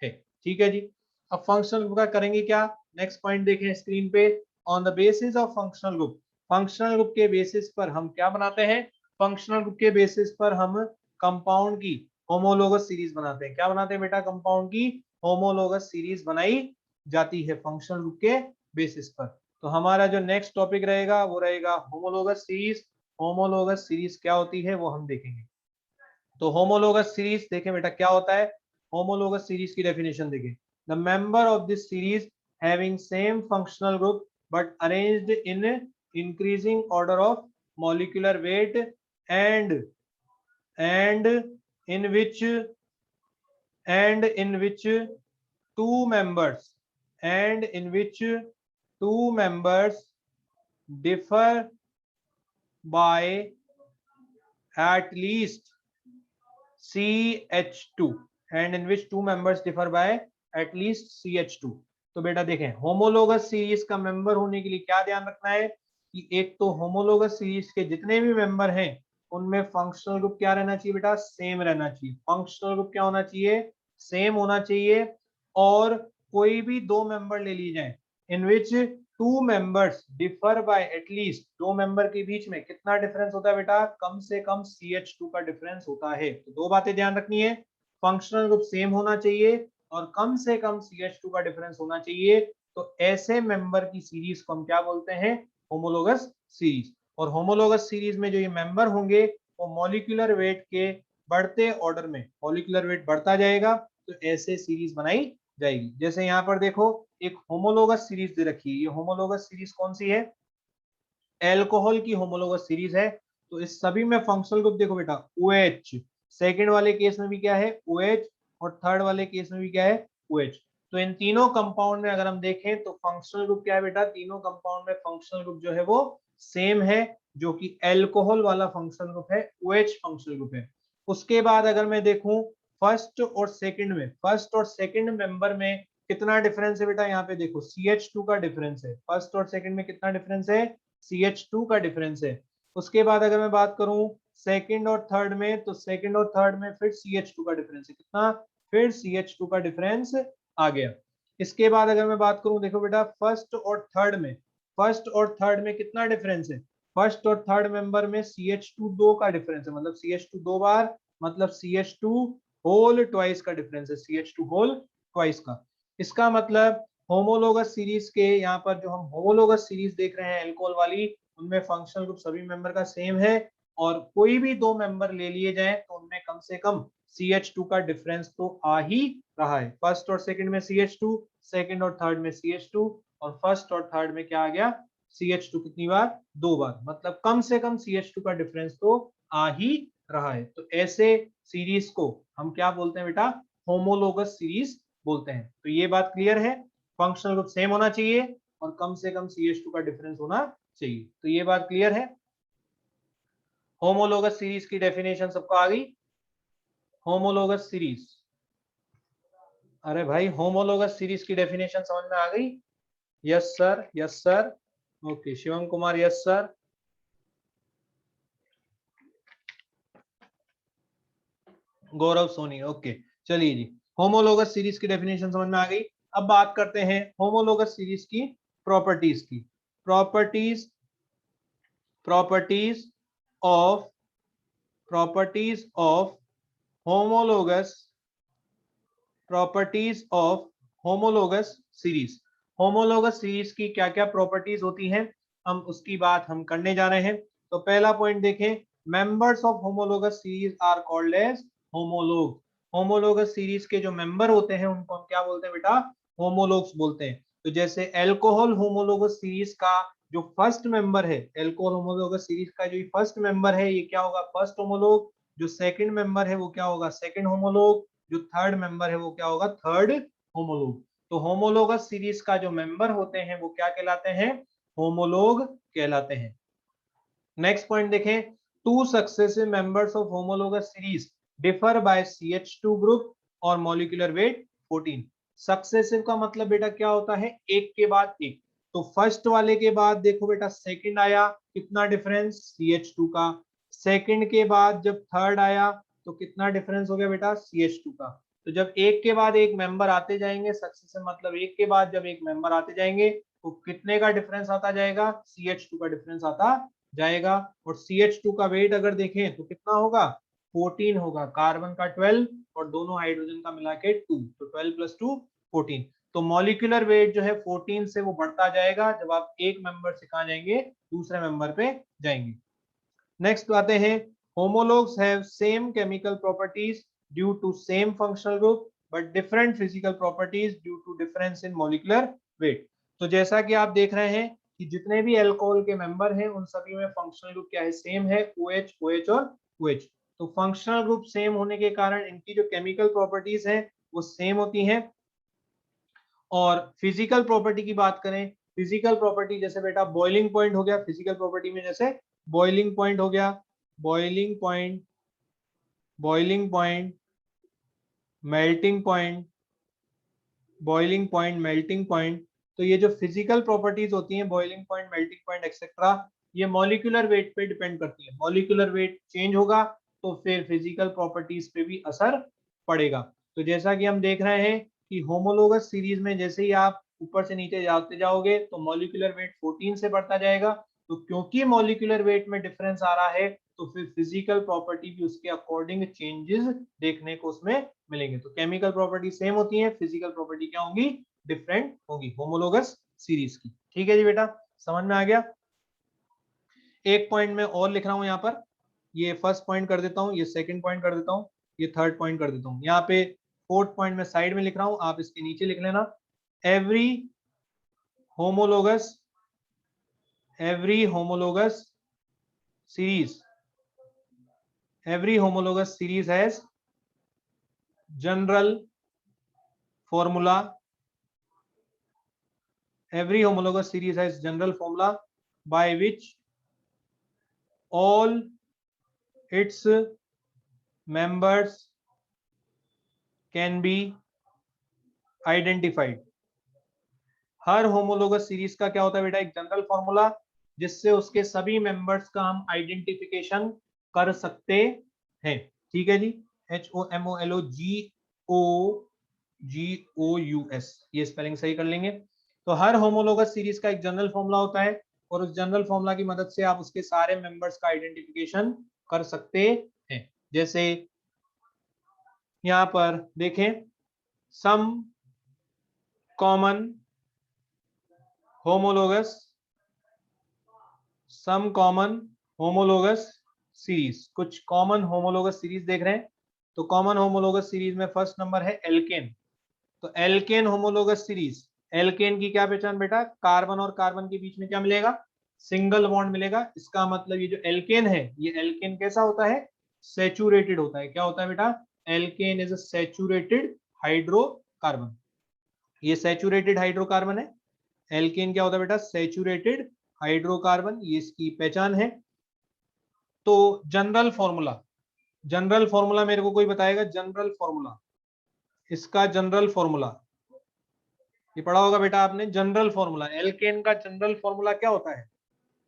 है। ठीक है जी, अब फंक्शनल ग्रुप का करेंगे क्या? नेक्स्ट पॉइंट देखें स्क्रीन पे। On the basis of functional group, functional group के बेसिस पर हम क्या बनाते हैं? फंक्शनल ग्रुप के बेसिस पर हम कंपाउंड की होमोलोगस सीरीज बनाते हैं। क्या बनाते हैं बेटा? कंपाउंड की होमोलोगस सीरीज बनाई जाती है फंक्शनल ग्रुप के बेसिस पर। तो हमारा जो नेक्स्ट टॉपिक रहेगा वो रहेगा होमोलोगस सीरीज। होमोलोगस सीरीज क्या होती है वो हम देखेंगे। तो होमोलोगस सीरीज देखें बेटा क्या होता है। होमोलोगस सीरीज की डेफिनेशन देखें। The member of this series having same functional group but arranged in increasing order of molecular weight and and in which two members and in which two members differ by at least CH2 and in which two members differ by at least CH2। तो बेटा देखें homologous series का member होने के लिए क्या ध्यान रखना है कि एक तो होमोलोगस सीरीज के जितने भी मेंबर हैं उनमें फंक्शनल ग्रुप क्या रहना चाहिए बेटा? सेम रहना चाहिए। फंक्शनल ग्रुप क्या होना चाहिए? सेम होना चाहिए। और कोई भी दो मेंबर ले ली जाए in which two members differ by at least, दो मेंबर के बीच में कितना डिफरेंस होता है बेटा? कम से कम CH2 का डिफरेंस होता है। तो दो बातें ध्यान रखनी है, फंक्शनल ग्रुप सेम होना चाहिए और कम से कम CH2 का डिफरेंस होना चाहिए, तो ऐसे मेंबर की सीरीज को हम क्या बोलते हैं, होमोलोगस सीरीज। और होमोलोगस सीरीज में जो ये मेंबर होंगे वो मॉलिक्यूलर वेट के बढ़ते ऑर्डर में, मॉलिक्यूलर वेट बढ़ता जाएगा तो ऐसे सीरीज बनाई जाएगी। जैसे यहाँ पर देखो एक होमोलोगस सीरीज दे रखी है, ये होमोलोगस सीरीज कौन सी है, एल्कोहल की होमोलोगस सीरीज है। तो इस सभी में फंक्शनल ग्रुप देखो बेटा OH, सेकंड वाले केस में भी क्या है OH, और थर्ड वाले केस में भी क्या है OH। तो इन तीनों कंपाउंड में अगर हम देखें तो फंक्शनल ग्रुप क्या है बेटा, तीनों कंपाउंड में फंक्शनल ग्रुप जो है वो सेम है, जो कि एल्कोहल वाला फंक्शनल ग्रुप है, OH फंक्शनल ग्रुप है। उसके बाद अगर मैं देखूं फर्स्ट और सेकंड में, फर्स्ट और सेकंड मेंबर में कितना डिफरेंस है बेटा, यहाँ पे देखो CH2 का डिफरेंस है, फर्स्ट और सेकंड में कितना डिफरेंस है, CH2 का डिफरेंस है। उसके बाद अगर मैं बात करूं सेकंड और थर्ड में, तो सेकंड और थर्ड में फिर CH2 का डिफरेंस है, कितना, फिर CH2 का डिफरेंस आ गया। इसके बाद अगर मैं बात करूं देखो बेटा फर्स्ट और थर्ड में, फर्स्ट और थर्ड में कितना डिफरेंस है, फर्स्ट और थर्ड मेंबर में CH2 दो का डिफरेंस है, मतलब CH2 दो बार, मतलब CH2 होल ट्वाइस का डिफरेंस है, CH2 होल ट्वाइस का। इसका मतलब होमोलोगस सीरीज के यहाँ पर जो हम होमोलोगस सीरीज देख रहे हैं एल्कोहल वाली, उनमें फंक्शनल ग्रुप सभी मेंबर का सेम है, और कोई भी दो मेंबर ले लिए जाए तो उनमें कम से कम CH2 का डिफरेंस तो आ ही रहा है। फर्स्ट और सेकंड में CH2, सेकंड और थर्ड में CH2, और फर्स्ट और थर्ड में क्या आ गया CH2 कितनी बार, दो बार, मतलब कम से कम CH2 का डिफरेंस तो आ ही रहा है। तो ऐसे सीरीज को हम क्या बोलते हैं बेटा, होमोलोगस सीरीज बोलते हैं। तो ये बात क्लियर है, फंक्शनल ग्रुप सेम होना चाहिए और कम से कम CH2 का डिफरेंस होना चाहिए। तो ये बात क्लियर है। होमोलोगस सीरीज की डेफिनेशन सबको आ गई, होमोलोगस सीरीज, अरे भाई होमोलोगस सीरीज की डेफिनेशन समझ में आ गई, yes sir, yes sir, okay Shivam Kumar yes sir, Gaurav Soni okay. चलिए जी, होमोलोगस सीरीज की डेफिनेशन समझ में आ गई। अब बात करते हैं होमोलोगस सीरीज की प्रॉपर्टीज की। Properties, properties of, properties of homologous, properties of homologous series. Homologous series की क्या क्या प्रॉपर्टीज होती हैं, हम उसकी बात हम करने जा रहे हैं। तो पहला पॉइंट देखें, members of homologous series are called as homolog. Homologous series के जो मेंबर होते हैं उनको हम क्या बोलते हैं बेटा, होमोलोग्स बोलते हैं। तो जैसे एल्कोहल होमोलोगस सीरीज का जो फर्स्ट मेंबर है, एल्कोहल होमोलोगस सीरीज का जो फर्स्ट मेंबर है ये क्या होगा, फर्स्ट होमोलोग। जो सेकंड मेंबर है वो क्या होगा, सेकंड होमोलोग। जो थर्ड मेंबर है वो क्या होगा, थर्ड होमोलोग। तो होमोलोगस सीरीज का जो मेंबर होते हैं वो क्या कहलाते हैं, होमोलोग कहलाते हैं। नेक्स्ट पॉइंट देखें, two successive members of homologous series differ by CH2 group और मॉलिक्यूलर वेट 14। सक्सेसिव का मतलब बेटा क्या होता है, एक के बाद एक। तो फर्स्ट वाले के बाद देखो बेटा सेकंड आया, कितना डिफरेंस CH2 का। सेकंड के बाद जब थर्ड आया तो कितना डिफरेंस हो गया बेटा CH2 का। तो जब एक के बाद एक मेंबर आते जाएंगे, सक्सेसिव मतलब एक के बाद जब एक मेंबर आते जाएंगे तो कितने का डिफरेंस आता जाएगा, CH2 का डिफरेंस आता जाएगा। और CH2 का वेट अगर देखें तो कितना होगा, 14 होगा, कार्बन का 12 और दोनों हाइड्रोजन का मिला के 2, तो 12 + 2 14। तो मॉलिक्यूलर वेट जो है 14 से वो बढ़ता जाएगा जब आप एक मेंबर से कहा जाएंगे, दूसरे मेंबर पे जाएंगे। नेक्स्ट आते हैं, homologs have same chemical properties due to same functional group but different physical properties due to difference in molecular weight। तो जैसा कि आप देख रहे हैं कि जितने भी अल्कोहल के मेंबर हैं उन सभी में फंक्शनल ग्रुप क्या है, सेम है, OH, OH और OH। तो फंक्शनल ग्रुप सेम होने के कारण इनकी जो केमिकल प्रॉपर्टीज हैं वो सेम होती हैं। और फिजिकल प्रॉपर्टी की बात करें, फिजिकल प्रॉपर्टी जैसे बेटा बॉइलिंग पॉइंट हो गया, फिजिकल प्रॉपर्टी में जैसे बॉइलिंग पॉइंट हो गया, boiling point, boiling point, melting point, boiling point, melting point. तो ये जो फिजिकल प्रॉपर्टीज होती हैं, boiling point, melting point etcetera, ये मॉलिक्यूलर वेट पे डिपेंड करती है। मॉलिक्यूलर वेट चेंज होगा तो फिर फिजिकल प्रॉपर्टीज पे भी असर पड़ेगा। तो जैसा कि हम देख रहे हैं कि होमोलोगस सीरीज में जैसे ही आप ऊपर से नीचे जाते जाओगे तो मॉलिक्यूलर वेट 14 से बढ़ता जाएगा। तो क्योंकि मॉलिक्यूलर वेट में डिफरेंस आ रहा है तो फिर फिजिकल प्रॉपर्टी भी उसके अकॉर्डिंग चेंजेस देखने को उसमें मिलेंगे। तो केमिकल प्रॉपर्टी सेम होती है, फिजिकल प्रॉपर्टी क्या होंगी, डिफरेंट होंगी होमोलोगस सीरीज की। ठीक है जी बेटा, समझ में आ गया। एक पॉइंट में और लिख रहा हूं यहाँ पर, ये फर्स्ट पॉइंट कर देता हूँ, ये सेकंड पॉइंट कर देता हूँ, ये थर्ड पॉइंट कर देता हूँ। यहाँ पे फोर्थ पॉइंट में साइड में लिख रहा हूँ, आप इसके नीचे लिख लेना, every homologous series has general formula. Every homologous series has general formula by which all its members can be identified. Her homologous series का क्या होता है बेटा, एक जनरल फॉर्मूला जिससे उसके सभी मेंबर्स का हम आइडेंटिफिकेशन कर सकते हैं। ठीक है जी, HOMOLOGOUS, ये स्पेलिंग सही कर लेंगे। तो हर होमोलोगस सीरीज का एक जनरल फॉर्मूला होता है और उस जनरल फॉर्मूला की मदद से आप उसके सारे मेंबर्स का आइडेंटिफिकेशन कर सकते हैं। जैसे यहां पर देखें, सम कॉमन होमोलोगस सीरीज, कुछ कॉमन होमोलोगस सीरीज देख रहे हैं। तो कॉमन होमोलोगस सीरीज में फर्स्ट नंबर है एल्केन। तो एल्केन होमोलोगस सीरीज, एल्केन की क्या पहचान बेटा, कार्बन और कार्बन के बीच में क्या मिलेगा, सिंगल बॉन्ड मिलेगा। इसका मतलब ये जो एल्केन है, ये एल्केन कैसा होता है, सैचुरेटेड होता है। क्या होता है बेटा, alkane is a saturated hydrocarbon. ये सैचुरेटेड हाइड्रोकार्बन है। एल्केन क्या होता है बेटा, सैचुरेटेड हाइड्रोकार्बन, ये इसकी पहचान है। तो जनरल फॉर्मूला मेरे को कोई बताएगा, जनरल फॉर्मूला, इसका जनरल फॉर्मूला, ये पढ़ा होगा बेटा आपने, जनरल फॉर्मूला, एल्केन का जनरल फॉर्मूला क्या होता है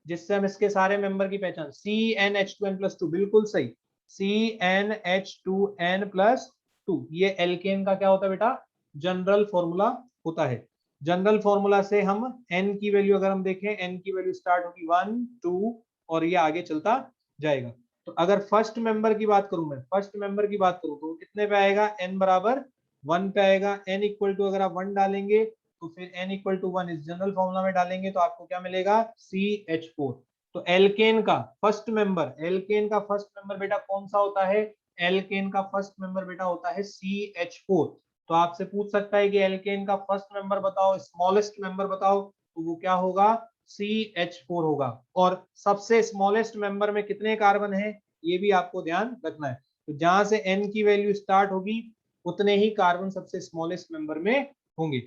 जिससे हम इसके सारे मेंबर की पहचान, CnH2n+2, बिल्कुल सही, CnH2n+2, ये एल्केन का क्या होता है बेटा, जनरल फॉर्मूला होता है। जनरल फॉर्मूला से हम n की वैल्यू अगर हम देखें, n की वैल्यू स्टार्ट होगी 1 2 और ये आगे चलता जाएगा। तो अगर फर्स्ट मेंबर की बात करूं, मैं फर्स्ट मेंबर की बात करूं तो कितने पे आएगा, n बराबर 1 पे आएगा। n इक्वल टू अगर आप 1 डालेंगे तो फिर n इक्वल टू 1 इस जनरल फॉर्मूला में डालेंगे तो आपको क्या मिलेगा, CH4। तो एल्केन का फर्स्ट मेंबर, एल्केन का फर्स्ट मेंबर बेटा कौन सा होता है, एल्केन का फर्स्ट मेंबर बेटा होता है CH4। तो आपसे पूछ सकता है कि एल्केन का फर्स्ट मेंबर बताओ, स्मॉलेस्ट मेंबर बताओ, तो वो क्या होगा, CH4 होगा। और सबसे स्मॉलेस्ट मेंबर में कितने कार्बन है, ये भी आपको ध्यान रखना है। तो जहां से n की वैल्यू स्टार्ट होगी उतने ही कार्बन सबसे स्मॉलेस्ट मेंबर में होंगे।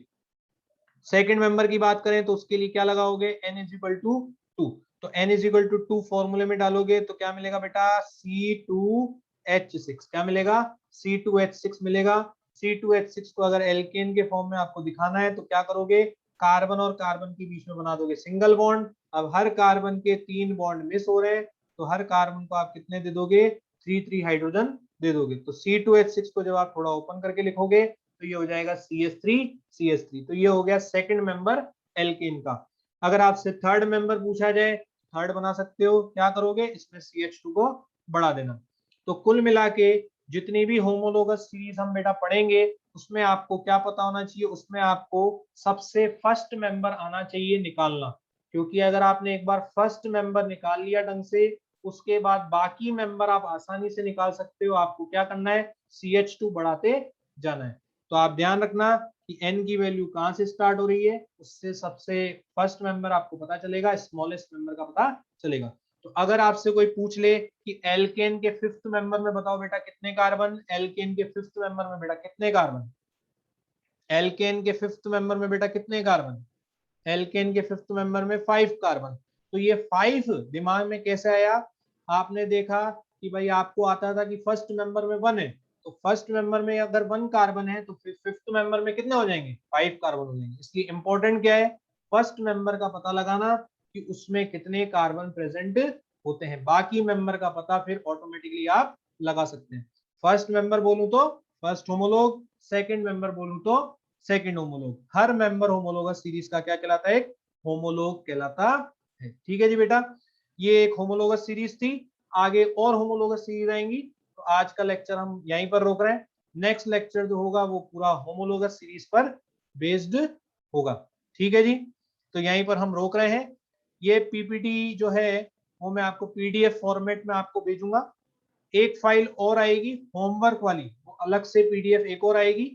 सेकंड मेंबर की बात करें तो उसके लिए क्या लगाओगे, n इज इक्वल टू 2। तो n इज इक्वल टू 2 फॉर्मूले में डालोगे तो क्या मिलेगा बेटा, C2H6, क्या मिलेगा, C2H6 मिलेगा। C2H6 को अगर एल्केन के फॉर्म में आपको दिखाना है तो क्या करोगे, कार्बन और कार्बन के बीच में बना दोगे सिंगल बॉन्ड। अब हर कार्बन के 3 बॉन्ड मिस हो रहे हैं तो हर कार्बन को आप कितने दे दोगे, 3 हाइड्रोजन दे दोगे। तो C2H6 को जब आप थोड़ा ओपन करके लिखोगे तो ये हो जाएगा CH3। तो ये हो गया सेकंड मेंबर एल्केन का। अगर आपसे थर्ड मेंबर पूछा जाए, थर्ड बना सकते हो, क्या करोगे, इसमें CH2 को बढ़ा देना। तो कुल मिला के जितनी भी होमोलोगस सीरीज हम बेटा पढ़ेंगे उसमें आपको क्या पता होना चाहिए, उसमें आपको सबसे फर्स्ट मेंबर आना चाहिए निकालना। क्योंकि अगर आपने एक बार फर्स्ट मेंबर निकाल लिया ढंग से, उसके बाद बाकी मेंबर आप आसानी से निकाल सकते हो। आपको क्या करना है, CH2 बढ़ाते जाना है। तो आप ध्यान रखना कि n की वैल्यू कहां से स्टार्ट हो रही है, उससे सबसे फर्स्ट मेंबर आपको पता चलेगा, स्मॉलेस्ट मेंबर का पता चलेगा। तो अगर आपसे कोई पूछ ले कि एल्केन के फिफ्थ मेंबर में बताओ बेटा कितने कार्बन, एल्केन के फिफ्थ मेंबर में बेटा कितने कार्बन, एल्केन के फिफ्थ मेंबर में बेटा कितने कार्बन, एल्केन के फिफ्थ मेंबर में 5 कार्बन। तो ये 5 दिमाग में कैसे आया, आपने देखा कि भाई आपको आता था कि फर्स्ट मेंबर में 1 है, तो फर्स्ट मेंबर में अगर 1 कार्बन है तो फिर फिफ्थ मेंबर में कितने हो जाएंगे, 5 कार्बन हो जाएंगे। इसलिए इंपॉर्टेंट क्या है, फर्स्ट मेंबर का पता लगाना कि उसमें कितने कार्बन प्रेजेंट होते हैं। बाकी मेंबर का पता फिर ऑटोमेटिकली आप लगा सकते हैं। फर्स्ट मेंबर बोलूं तो फर्स्ट होमोलोग, सेकंड मेंबर बोलूं तो सेकंड होमोलोग। हर मेंबर होमोलोगस सीरीज का क्या कहलाता है, एक होमोलोग कहलाता है। ठीक है जी बेटा, ये एक होमोलोगस सीरीज थी। आगे और होमोलोगस सीरीज आएंगी। तो आज का लेक्चर हम यहीं पर रोक रहे हैं। नेक्स्ट लेक्चर जो होगा वो पूरा होमोलोगस सीरीज पर बेस्ड होगा। ठीक है जी, तो यहीं पर हम रोक रहे हैं। ये पीपीटी जो है वो मैं आपको पीडीएफ फॉर्मेट में आपको भेजूंगा। एक फाइल और आएगी होमवर्क वाली, वो अलग से पीडीएफ एक और आएगी,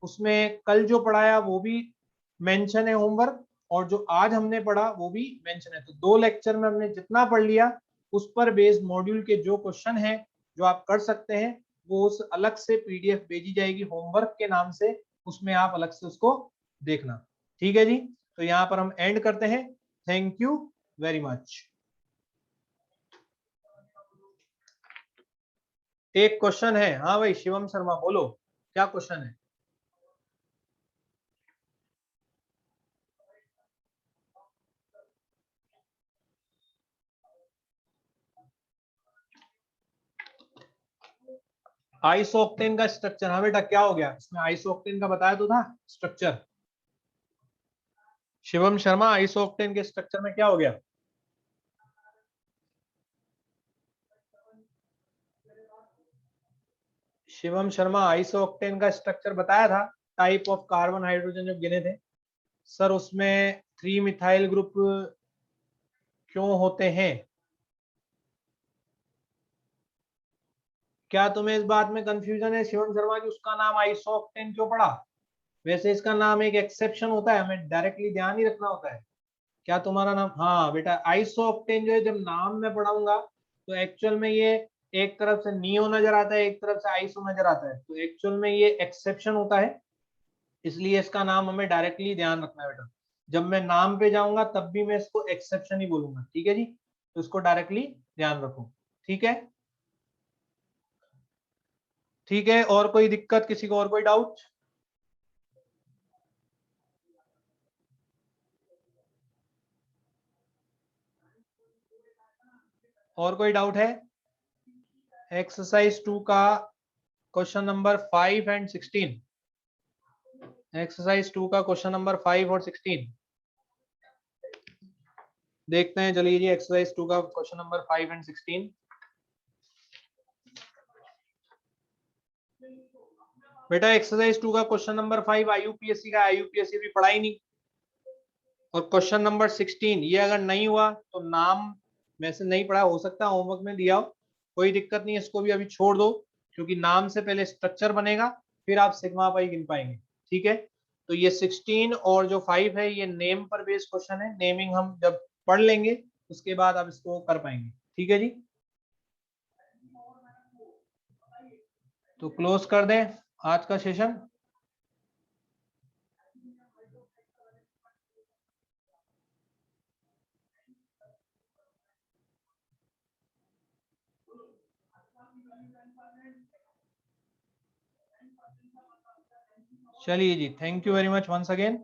उसमें कल जो पढ़ाया वो भी मेंशन है होमवर्क, और जो आज हमने पढ़ा वो भी मेंशन है। तो 2 लेक्चर में हमने जितना पढ़ लिया उस पर बेस्ड मॉड्यूल के जो क्वेश्चन है जो आप कर सकते हैं वो उस अलग से पीडीएफ भेजी जाएगी होमवर्क के नाम से, उसमें आप अलग से उसको देखना। ठीक है जी, तो यहाँ पर हम एंड करते हैं। Thank you very much. एक क्वेश्चन है, हाँ भाई शिवम शर्मा बोलो, क्या क्वेश्चन है? आइसोक्टेन का स्ट्रक्चर, हाँ बेटा क्या हो गया इसमें? आइसोक्टेन का बताया तो था स्ट्रक्चर। शिवम शर्मा आइसोक्टेन के स्ट्रक्चर में क्या हो गया? शिवम शर्मा आइसोक्टेन का स्ट्रक्चर बताया था, टाइप ऑफ कार्बन हाइड्रोजन जब गिने थे सर, उसमें 3 मिथाइल ग्रुप क्यों होते हैं? क्या तुम्हें इस बात में कंफ्यूजन है शिवम शर्मा की उसका नाम आइसोक्टेन क्यों पड़ा? वैसे इसका नाम एक एक्सेप्शन होता है, हमें डायरेक्टली ध्यान ही रखना होता है। क्या तुम्हारा नाम, हाँ बेटा आइसोक्टेन जो है जब नाम में पढ़ाऊंगा तो एक्चुअल में ये एक तरफ से नियो नजर आता है, एक तरफ से आइसो नजर आता है, तो एक्चुअल में ये एक्सेप्शन होता है, इसलिए इसका नाम हमें डायरेक्टली ध्यान रखना है बेटा। जब मैं नाम पे जाऊंगा तब भी मैं इसको एक्सेप्शन ही बोलूंगा, ठीक है जी, तो इसको डायरेक्टली ध्यान रखो। ठीक है, ठीक है, और कोई दिक्कत, किसी को और कोई डाउट? और कोई डाउट है? एक्सरसाइज 2 का क्वेश्चन नंबर 5 एंड 16, एक्सरसाइज 2 का क्वेश्चन नंबर 5 और 16 देखते हैं। चलिए जी, एक्सरसाइज 2 का क्वेश्चन नंबर 5 एंड 16। बेटा एक्सरसाइज 2 का क्वेश्चन नंबर 5 आईयूपीएससी का, आईयूपीएससी भी पढ़ा ही नहीं। और क्वेश्चन नंबर 16 ये अगर नहीं हुआ तो नाम में से नहीं पढ़ा, हो सकता है होमवर्क में दिया हो, कोई दिक्कत नहीं है, इसको भी अभी छोड़ दो, क्योंकि नाम से पहले स्ट्रक्चर बनेगा फिर आप सिग्मा पाई गिन पाएंगे। ठीक है, तो ये 16 और जो 5 है ये नेम पर बेस्ड क्वेश्चन है, नेमिंग हम जब पढ़ लेंगे उसके बाद आप इसको कर पाएंगे। ठीक है जी, तो क्लोज कर दें आज का सेशन। चलिए जी, thank you very much once again.